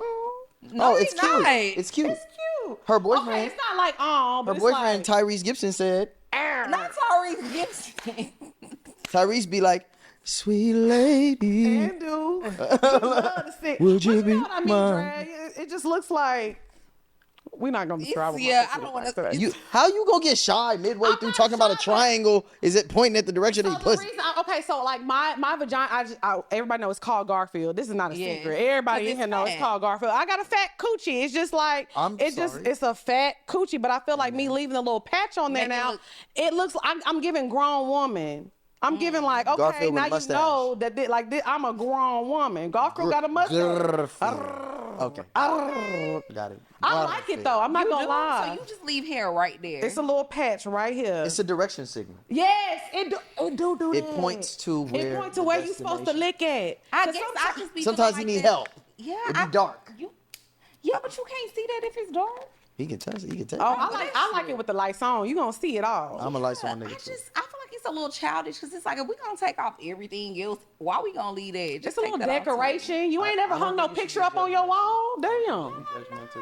No, Oh, it's cute. not. It's cute. it's cute. Her Okay, boyfriend, it's not like, but her it's boyfriend like, Tyrese Gibson said, Not Tyrese Gibson. Tyrese be like, Sweet lady. And do. Love to sing. Would you But be know what I mean, mine? Dre? It just looks like we're not gonna describe. Yeah, I don't want to. How you gonna get shy midway I'm through not talking about a shy. triangle? Is it pointing at the direction So of the your pussy? reason, okay, so like my vagina, everybody knows it's called Garfield. This is not a secret. Everybody in here knows it's called Garfield. I got a fat coochie. It's just like it's a fat coochie. But I feel like me leaving a little patch on there now, it looks. I'm giving grown woman. I'm giving like, okay, Garfield now with you know that I'm a grown woman. Garfield got a mustache. Okay. Got it. I like it though. I'm not gonna lie. So you just leave hair right there. It's a little patch right here. It's a direction signal. Yes, it do that. It points to where. It points to where you're supposed to lick at. I guess I just be Sometimes feeling you like need that. help. Yeah, It be dark. Yeah, but you can't see that if it's dark. He can touch it. He can touch Oh, it. I like it with the lights on. You gonna see it all. I'm a lights on I nigga. feel like it's a little childish because it's like if we gonna take off everything else, why we gonna leave that? Just a little decoration. You ain't ever hung no picture up on your wall. Damn.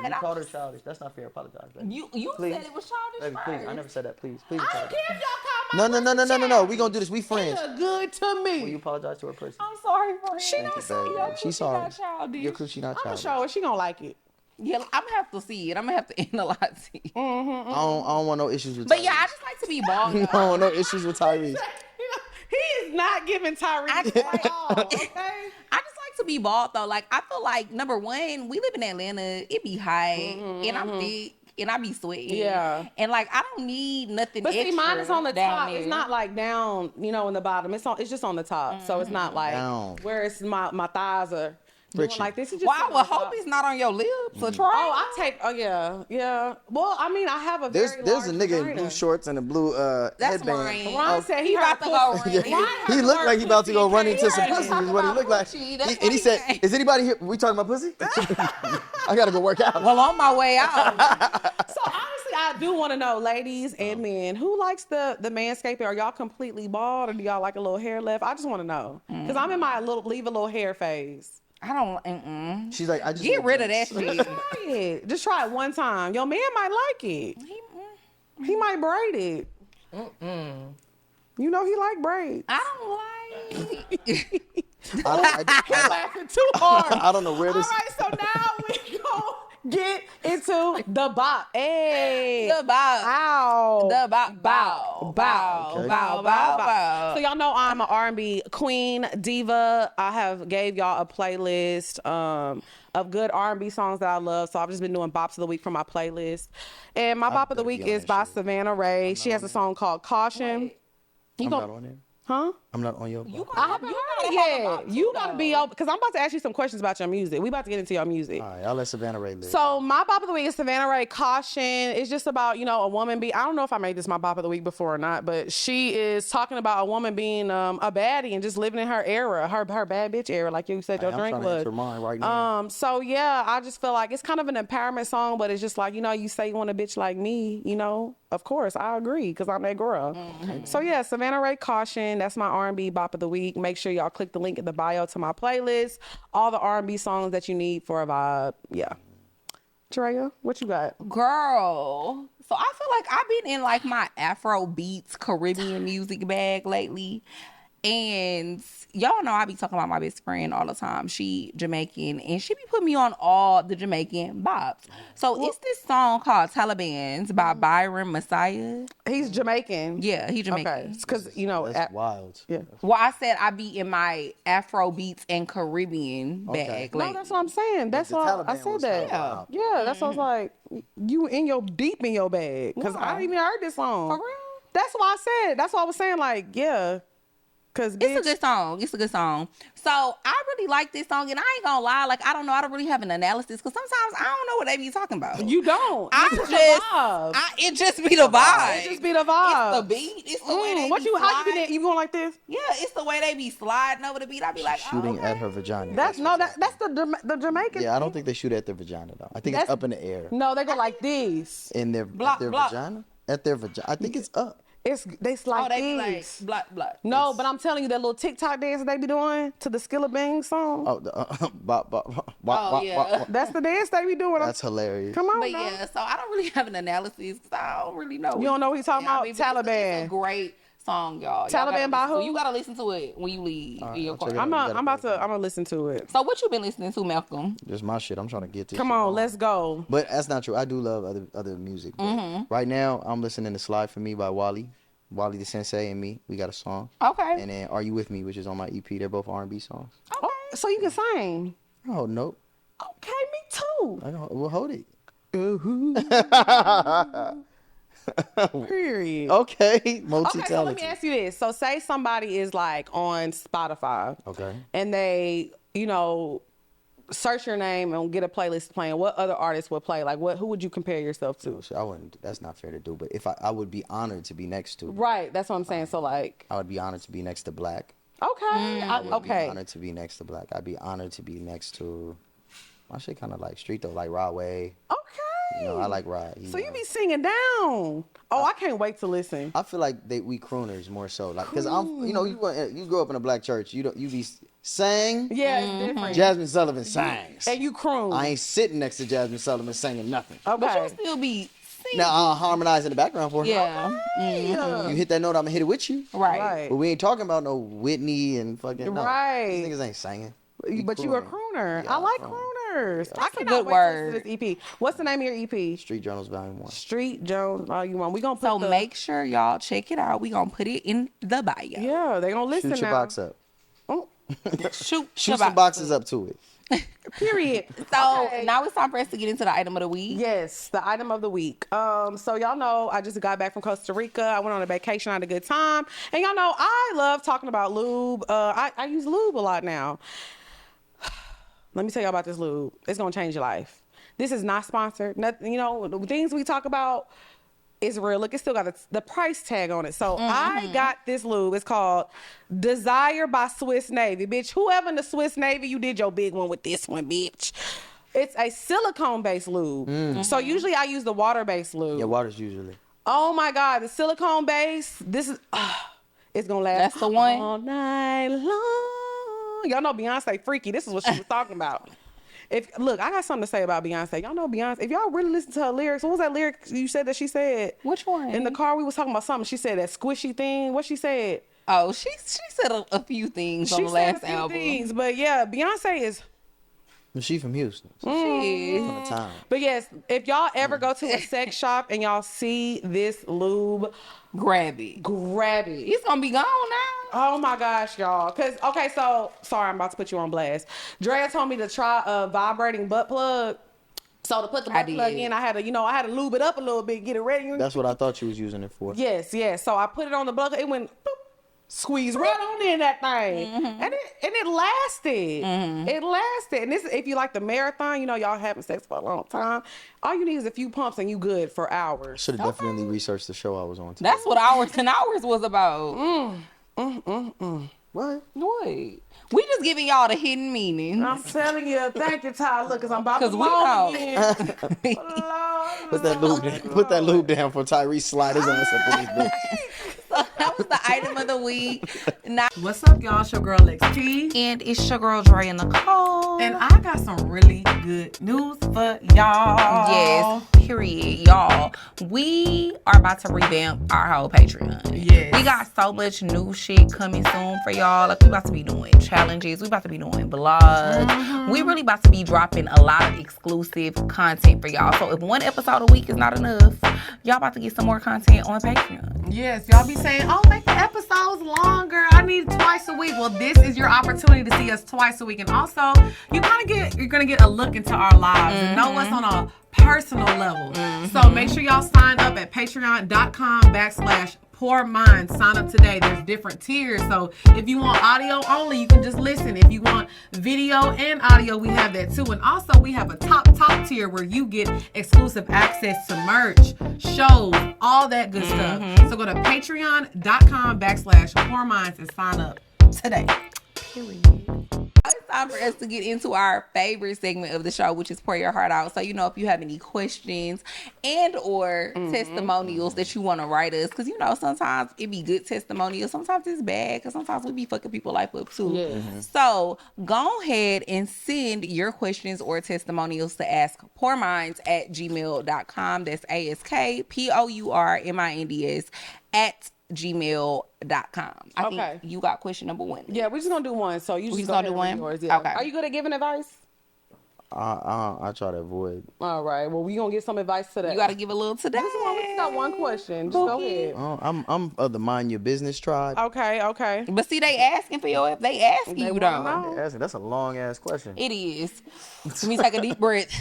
You called her childish. That's not fair. Apologize, baby. You Please. said it was childish Baby, please. I first. never said that. Please. Please I don't apologize. care if y'all call my No. We gonna do this. We friends. It look good to Will you me. apologize to her person? I'm sorry for him. She not sorry. Baby, she's sorry. Not childish. Your coochie not I'm gonna childish. show her. She gonna like it. Yeah, I'm gonna have to see it. I'm gonna have to analyze it. I don't want no issues with But Tyrese. yeah, I just like to be bald. I don't want no issues with Tyrese. He is not giving Tyrese at all. Okay. I just like to be bald though. Like I feel like number one, we live in Atlanta. It be hot, and I'm thick, and I be sweating. Yeah. And like I don't need nothing. But see, extra mine is on the down top. there. It's not like down, in the bottom. It's just on the top. So it's not like Down. where it's my thighs are doing Friction. like this. Is just Well, I on would the hope top. it's not on your lips. So try. Oh, I take. Oh yeah. Well, I mean, I have a There's very a large nigga in vagina. blue shorts and a blue That's headband. mine. Ron said he about about to go run. Yeah, he looked like he about to go run into some pussy. Is what he looked like. Coochie, that's And he what said, he said. "Is anybody here? We talking about pussy? I gotta go work out." Well, on my way out. So honestly, I do want to know, ladies and men, who likes the manscaping? Are y'all completely bald, or do y'all like a little hair left? I just want to know because I'm in my leave a little hair phase. I don't. She's like, "I just Get want rid of that dreads." shit. Try it. Just try it one time. Your man might like it. He might braid it. You know he like braids. I don't like. I Laughing too hard. I don't know where All this. right, so now we go get into the bop. Hey. The bow. Ow. The bow. Okay. Bow. So y'all know I'm an R&B queen, diva. I have gave y'all a playlist of good R&B songs that I love. So I've just been doing bops of the week from my playlist. And my bop of the better week be on is that by shit. Savannah Ray. She has a song called Caution. I'm not on there. Huh? I'm not on your. I haven't heard it yet. You gotta be open because I'm about to ask you some questions about your music. We about to get into your music. All right, I'll let Savannah Ray live. So my bop of the week is Savannah Ray Caution. It's just about, a woman I don't know if I made this my bop of the week before or not, but she is talking about a woman being a baddie and just living in her era, her bad bitch era, like you said your I'm drink trying to was. enter mine right now. So yeah, I just feel like it's kind of an empowerment song, but it's just like, you say you want a bitch like me, of course I agree because I'm that girl. So yeah, Savannah Ray Caution, that's my R&B bop of the week. Make sure y'all click the link in the bio to my playlist. All the R&B songs that you need for a vibe. Yeah. Drea, what you got? Girl. So I feel like I've been in like my Afro beats Caribbean music bag lately. And y'all know I be talking about my best friend all the time. She Jamaican and she be putting me on all the Jamaican bops. So it's this song called Taliban's by Byron Messiah. He's Jamaican. Yeah, he Jamaican. Okay. Because, That's wild. yeah. Well, I said I be in my Afro beats and Caribbean bag. No, Like, that's what I'm saying. That's the why I Taliban said was that. wild. Yeah, that's what I was like. You deep in your bag. Because I ain't even heard this song. For real? That's why I said. That's why I was saying, like, yeah. Because it's a good song. It's a good song. So I really like this song, and I ain't gonna lie. Like I don't know. I don't really have an analysis because sometimes I don't know what they be talking about. You don't. It just be the vibe. It just be the vibe. It's the beat. It's the way they What be you? How you sliding. been there? You going like this? Yeah, it's the way they be sliding over the beat. I be like, Shooting okay. at her vagina. That's the Jamaican. Yeah, I don't think they shoot at their vagina though. I think it's That's- up in the air. No, they go like this. In their Block. vagina? At their vagina. I think it's up. They slide Oh, they be like this. block. No, but I'm telling you, that little TikTok dance they be doing to the Skilla Bang song. Oh, yeah. That's the dance they be doing. That's hilarious. Come on, But now. yeah, so I don't really have an analysis because I don't really know. You don't know what he's talking about? I mean, but Taliban. It's a great song, y'all. Taliban by who? You gotta listen to it when you leave in your car. I'm gonna listen to it. So what you been listening to, Malcolm? Just my shit. I'm trying to get this. Come on, let's go. But that's not true. I do love other music. Right now, I'm listening to "Slide for Me" by Wally the Sensei and me. We got a song. Okay. And then "Are You With Me," which is on my EP. They're both R&B songs. Okay. Oh, so you can sing. Oh no. Okay, me too. We'll hold it. Period. Okay, Okay, multi-talented. so let me ask you this. So say somebody is like on Spotify. Okay. And they, search your name and get a playlist playing. What other artists would play? Like who would you compare yourself to? I wouldn't. That's not fair to do. But if I would be honored to be next to. Right, that's what I'm saying. So like. I would be honored to be next to Black. Okay. I would be honored to be next to Black. I'd be honored to be next to. My shit kind of like street though, like Rod Wave. Okay. I like Rod. So you be singing down. Oh, I can't wait to listen. I feel like we crooners more so, like, cause I'm, you grew up in a black church. You be sang. Yeah, it's different. Jasmine Sullivan sings. And you croon. I ain't sitting next to Jasmine Sullivan singing nothing. Okay. But you still be singing. Now I'll harmonize in the background for her. Yeah. You hit that note, I'm gonna hit it with you. Right. But we ain't talking about no Whitney and fucking. No. Right. These niggas ain't singing. But you a crooner. Yeah, I like I'm crooners. That's I a cannot good wait word. to listen to this EP. What's the name of your EP? Street Journals Volume 1. Street Jones Volume 1. We gonna put So make sure y'all check it out. We gonna put it in the bio. Yeah, they gonna listen Shoot your now. box up. Oh, Shoot some boxes up to it. period. So Okay. now it's time for us to get into the item of the week. Yes, the item of the week. So y'all know I just got back from Costa Rica. I went on a vacation, I had a good time. And y'all know I love talking about lube. I use lube a lot now. Let me tell y'all about this lube. It's gonna change your life. This is not sponsored. Nothing, the things we talk about is real. Look, it still got the price tag on it. So I got this lube. It's called Desire by Swiss Navy. Bitch, whoever in the Swiss Navy, you did your big one with this one, bitch. It's a silicone-based lube. So usually I use the water-based lube. Yeah, water's usually. Oh my God, the silicone-based, this is, it's gonna last That's the one? all night long. Y'all know Beyonce freaky. This is what she was talking about. Look, I got something to say about Beyonce. Y'all know Beyonce. If y'all really listen to her lyrics, what was that lyric you said that she said? Which one? In the car, we was talking about something. She said that squishy thing. What she said? Oh, she said a few things on the last album. Things, but yeah, Beyonce is. She from Houston. So She is. from the town. But yes, if y'all ever go to a sex shop and y'all see this lube, Grab it. grab it. It's gonna be gone now. Oh my gosh, y'all. Sorry, I'm about to put you on blast. Drea told me to try a vibrating butt plug. So to put the butt plug in, I had to lube it up a little bit, get it ready. That's what I thought you was using it for. Yes. So I put it on the plug. It went boop, squeeze right on in that thing, and it lasted. It lasted. And this, if you like the marathon, y'all having sex for a long time. All you need is a few pumps, and you good for hours. Should have definitely researched the show I was on today. That's what Hours and Hours was about. What? What? We just giving y'all the hidden meaning. I'm telling you, thank you, Tyler, because I'm about to we blow know. again. Put that lube down for Tyrese slide his ass up in this bitch. So that was the item of the week. Now, What's up, y'all? It's your girl XP. and it's your girl Dre Nicole. And I got some really good news for y'all. Yes, period, y'all. We are about to revamp our whole Patreon. Yes. We got so much new shit coming soon for y'all. Like, we about to be doing challenges. We about to be doing vlogs. We really about to be dropping a lot of exclusive content for y'all. So if one episode a week is not enough, y'all about to get some more content on Patreon. Yes, y'all be saying, oh, make the episodes longer. I need it twice a week. Well, this is your opportunity to see us twice a week. And also, you're gonna get a look into our lives and know what's on a personal level. So make sure y'all sign up at patreon.com/Poor Minds. Sign up today. There's different tiers. So if you want audio only, you can just listen. If you want video and audio, we have that too. And also, we have a top tier where you get exclusive access to merch, shows, all that good stuff. So go to patreon.com/Poor Minds and sign up today. It's time for us to get into our favorite segment of the show, which is Pour Your Heart Out. So, if you have any questions and or testimonials that you want to write us, because, sometimes it be good testimonials. Sometimes it's bad, because sometimes we be fucking people life up, too. Yes. So, go ahead and send your questions or testimonials to askpourminds@gmail.com. That's ASKPOURMINDS gmail.com. I think you got question number 1. Yeah, we're just gonna do one. So you just gonna do one. Yours, yeah. Okay. Are you good at giving advice? I try to avoid. All right. Well, we gonna get some advice today. You got to give a little today. We just got one question. Just go ahead. I'm of the mind your business tribe. Okay. But see, they asking for your. They asking you though. That's a long ass question. It is. Let me take a deep breath.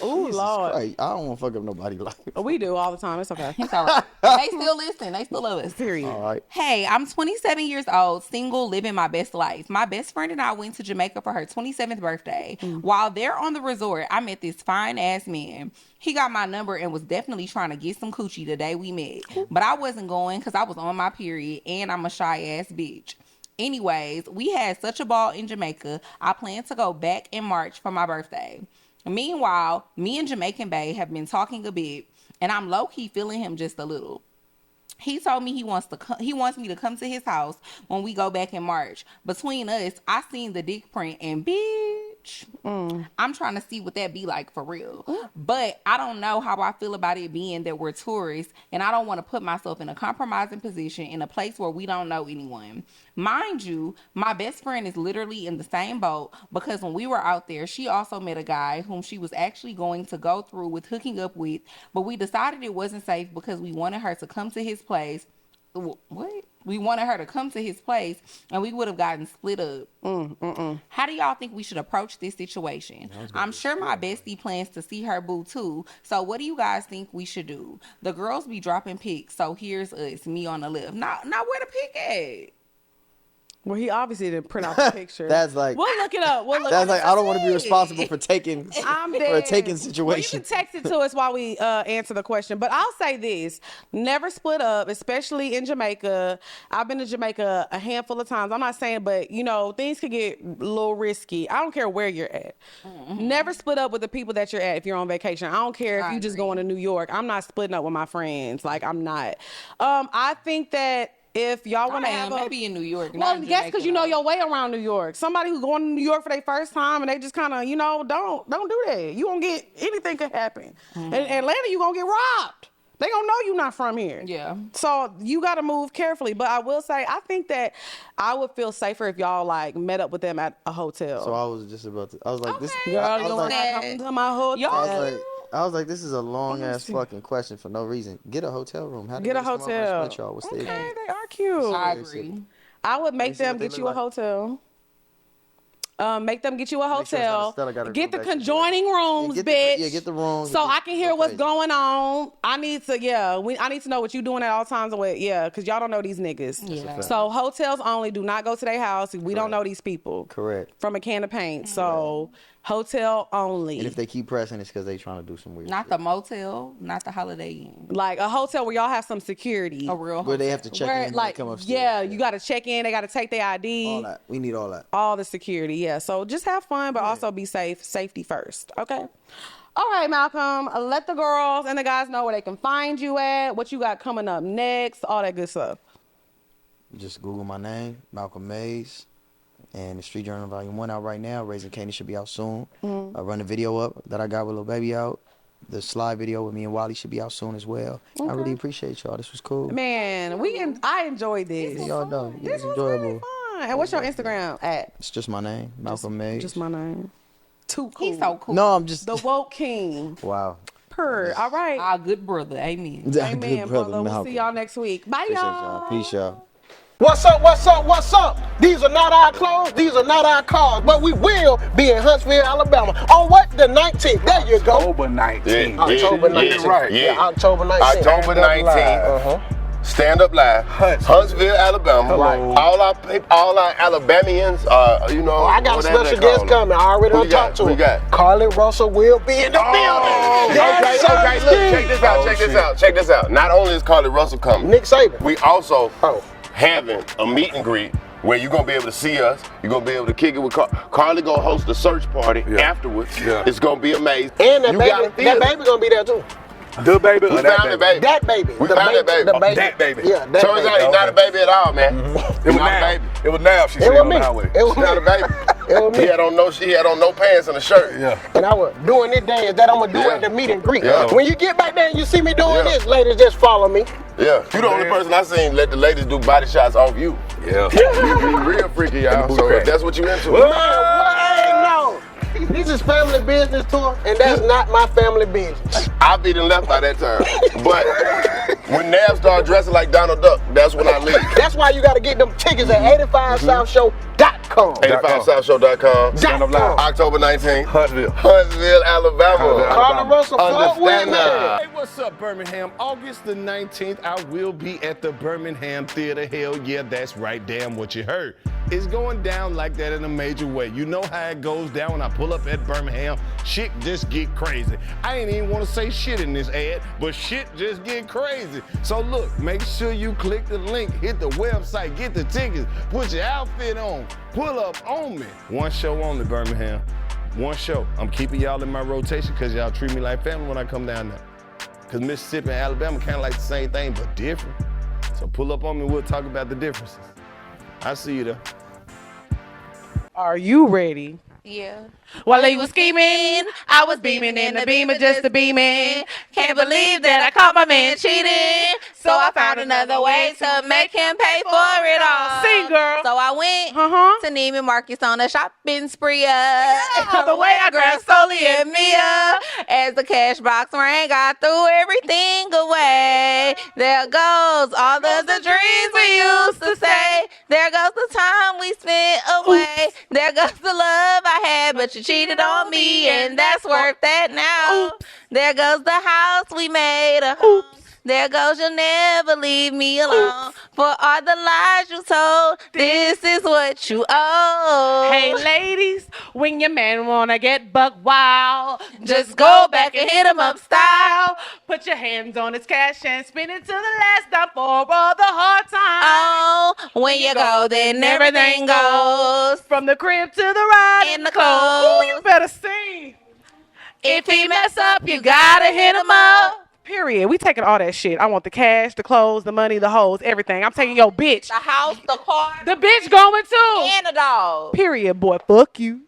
Oh Lord. Christ, I don't want to fuck up nobody's life. We do all the time. It's okay. It's all right. They still listen. They still love us. Period. All right. Hey, I'm 27 years old, single, living my best life. My best friend and I went to Jamaica for her 27th birthday. While there on the resort, I met this fine ass man. He got my number and was definitely trying to get some coochie the day we met. But I wasn't going because I was on my period and I'm a shy ass bitch. Anyways, we had such a ball in Jamaica. I plan to go back in March for my birthday. Meanwhile, me and Jamaican Bae have been talking a bit, and I'm low-key feeling him just a little. He told me he wants me to come to his house when we go back in March. Between us, I seen the dick print and bitch, I'm trying to see what that be like for real. But I don't know how I feel about it being that we're tourists, and I don't want to put myself in a compromising position in a place where we don't know anyone. Mind you, my best friend is literally in the same boat because when we were out there, she also met a guy whom she was actually going to go through with hooking up with, but we decided it wasn't safe because we wanted her to come to his place. What? We wanted her to come to his place and we would have gotten split up. How do y'all think we should approach this situation? I'm sure my bestie plans to see her boo too. So what do you guys think we should do? The girls be dropping pics. So here's us, me on the left. Now where the pic at? Well, he obviously didn't print out the picture. That's like we'll look it up. That's like I don't want to be responsible for taking I'm for a taking Well, you situation. can text it to us while we answer the question. But I'll say this: never split up, especially in Jamaica. I've been to Jamaica a handful of times. I'm not saying, but you know, things could get a little risky. I don't care where you're at. Never split up with the people that you're at if you're on vacation. I don't care if you just going to New York. I'm not splitting up with my friends. Like I'm not. I think that. If y'all want to have maybe in New York. Well, yes, because you know your way around New York. Somebody who's going to New York for their first time and they just kind of, you know, don't do that. You gonna get anything could happen. In Atlanta, you gonna get robbed. They gonna know you're not from here. Yeah. So you got to move carefully. But I will say, I think that I would feel safer if y'all like met up with them at a hotel. So I was just about to. I was like, this. Girl, I you was want like, to come to my hotel? I was like, this is a long ass fucking question for no reason. Get a hotel room. How Get a hotel. What's the Okay, issue? they are cute. I agree. I would make them what they get you look a hotel. Make them get you a Make sure it's not a hotel. Stella gotta Get go the back to conjoining rooms, bitch. Get the rooms. So I can hear what's going on. I need to, I need to know what you doing at all times. Because y'all don't know these niggas. Yeah. So hotels only. Do not go to their house. We don't know these people. Correct. From a can of paint. So hotel only. And if they keep pressing, it's because they trying to do some weird Not shit. the motel, not the Holiday Inn. Like a hotel where y'all have some security. A real Where they have to check Where, in when like, they come upstairs. yeah, you got to check in. They got to take their ID. All that. We need all that. All the security, yeah. So just have fun, but also be safe. Safety first, okay? All right, Malcolm. Let the girls and the guys know where they can find you at, what you got coming up next, all that good stuff. Just Google my name, Malcolm Mays, and the Street Journal Volume 1 out right now. Raising Kanan should be out soon. I run the video up that I got with Lil Baby out. The slide video with me and Wally should be out soon as well. Okay. I really appreciate y'all. This was cool. Man, I enjoyed this. Yeah, y'all know. Yeah, This it's was enjoyable. really fun. And what's your Instagram at? It's just my name, Malcolm Mays. Just my name. Too cool. He's so cool. No, I'm just. The woke king. Wow. Purr. All right. Our good brother. Amen. Amen, Good brother, brother. We'll Malcolm. see y'all next week. Bye, Appreciate y'all. y'all. Peace, y'all. What's up, what's up, what's up? These are not our clothes, these are not our cars, but we will be in Huntsville, Alabama. On what? The 19th. There you go. October 19th. October 19th. Right. Yeah, October 19th. October 19th. Stand Up Live, Huntsville, Alabama. Right. All our Alabamians, you know. I got a whatever special they call guest them. coming. I already Who done you got? talked to Who him. you got? Carly Russell will be in the building. Yes, Okay, sir. look, check this out. Not only is Carly Russell coming, Nick Saban. we also having a meet and greet where you're going to be able to see us. You're going to be able to kick it with Carly. Going to host a search party afterwards. Yeah. It's going to be amazing. And that You gotta baby feel it. gonna be there too. The baby We or that found the baby? baby. That baby. We The found that baby. The baby. That baby. Yeah, that Turns baby. out he's not a baby at all, man. It was He's not now. a baby. It was now she It said was on me. the highway. It was She had a me. baby. It was He me. had on no pants and a shirt. Yeah. And I was doing this dance that I'm gonna do Yeah. at the meet and greet. Yeah. When you get back there and you see me doing Yeah. this, ladies, just follow me. Yeah, you the only person I seen let the ladies do body shots off you. Yeah. You real freaky, y'all. And the So booty if that's what you into, Man, what? No. This is family business tour, and that's not my family business. I'll be done left by that time. But when Nav start dressing like Donald Duck, that's when I leave. That's why you gotta get them tickets at 85southshow.com. 85southshow.com. Stand up loud. October 19th. Huntsville. Huntsville, Alabama. Carla Russell, Fort Understand Whitman. that. Hey, what's up, Birmingham? August the 19th, I will be at the Birmingham Theater. Hell yeah, that's right, damn what you heard. It's going down like that in a major way. You know how it goes down when I pull up at Birmingham. Shit just get crazy. I ain't even want to say shit in this ad, but shit just get crazy. So look, make sure you click the link, hit the website, get the tickets, put your outfit on, pull up on me. One show only, Birmingham. One show. I'm keeping y'all in my rotation because y'all treat me like family when I come down there. Because Mississippi and Alabama kind of like the same thing, but different. So pull up on me, we'll talk about the differences. I see you there. Are you ready? Yeah. While he was scheming, I was beaming in the beamer just to beam in. Can't believe that I caught my man cheating. So I found another way to make him pay for it all. Sing, girl. So I went Uh-huh. to Neiman Marcus on a shopping spree. the way I grabbed Soli and Mia. As the cash box rang, I threw everything away. There goes all of the dreams we used to say. There goes the time we spent away. There goes the love I had, but you cheated on me, and that's worth that now. There goes the house we made a home. There goes you'll never leave me alone. For all the lies you told, this is what you owe. Hey ladies, when your man wanna get buck wild, just go back and hit him up style. Put your hands on his cash and spin it to the last dime for all the hard times. Oh, when you go, then everything goes. From the crib to the ride In the clothes. Ooh, you better sing. If he mess up, you gotta hit him up. Period. We taking all that shit. I want the cash, the clothes, the money, the hoes, everything. I'm taking your bitch. The house, the car, The bitch going too. and the dog. Period, boy. Fuck you.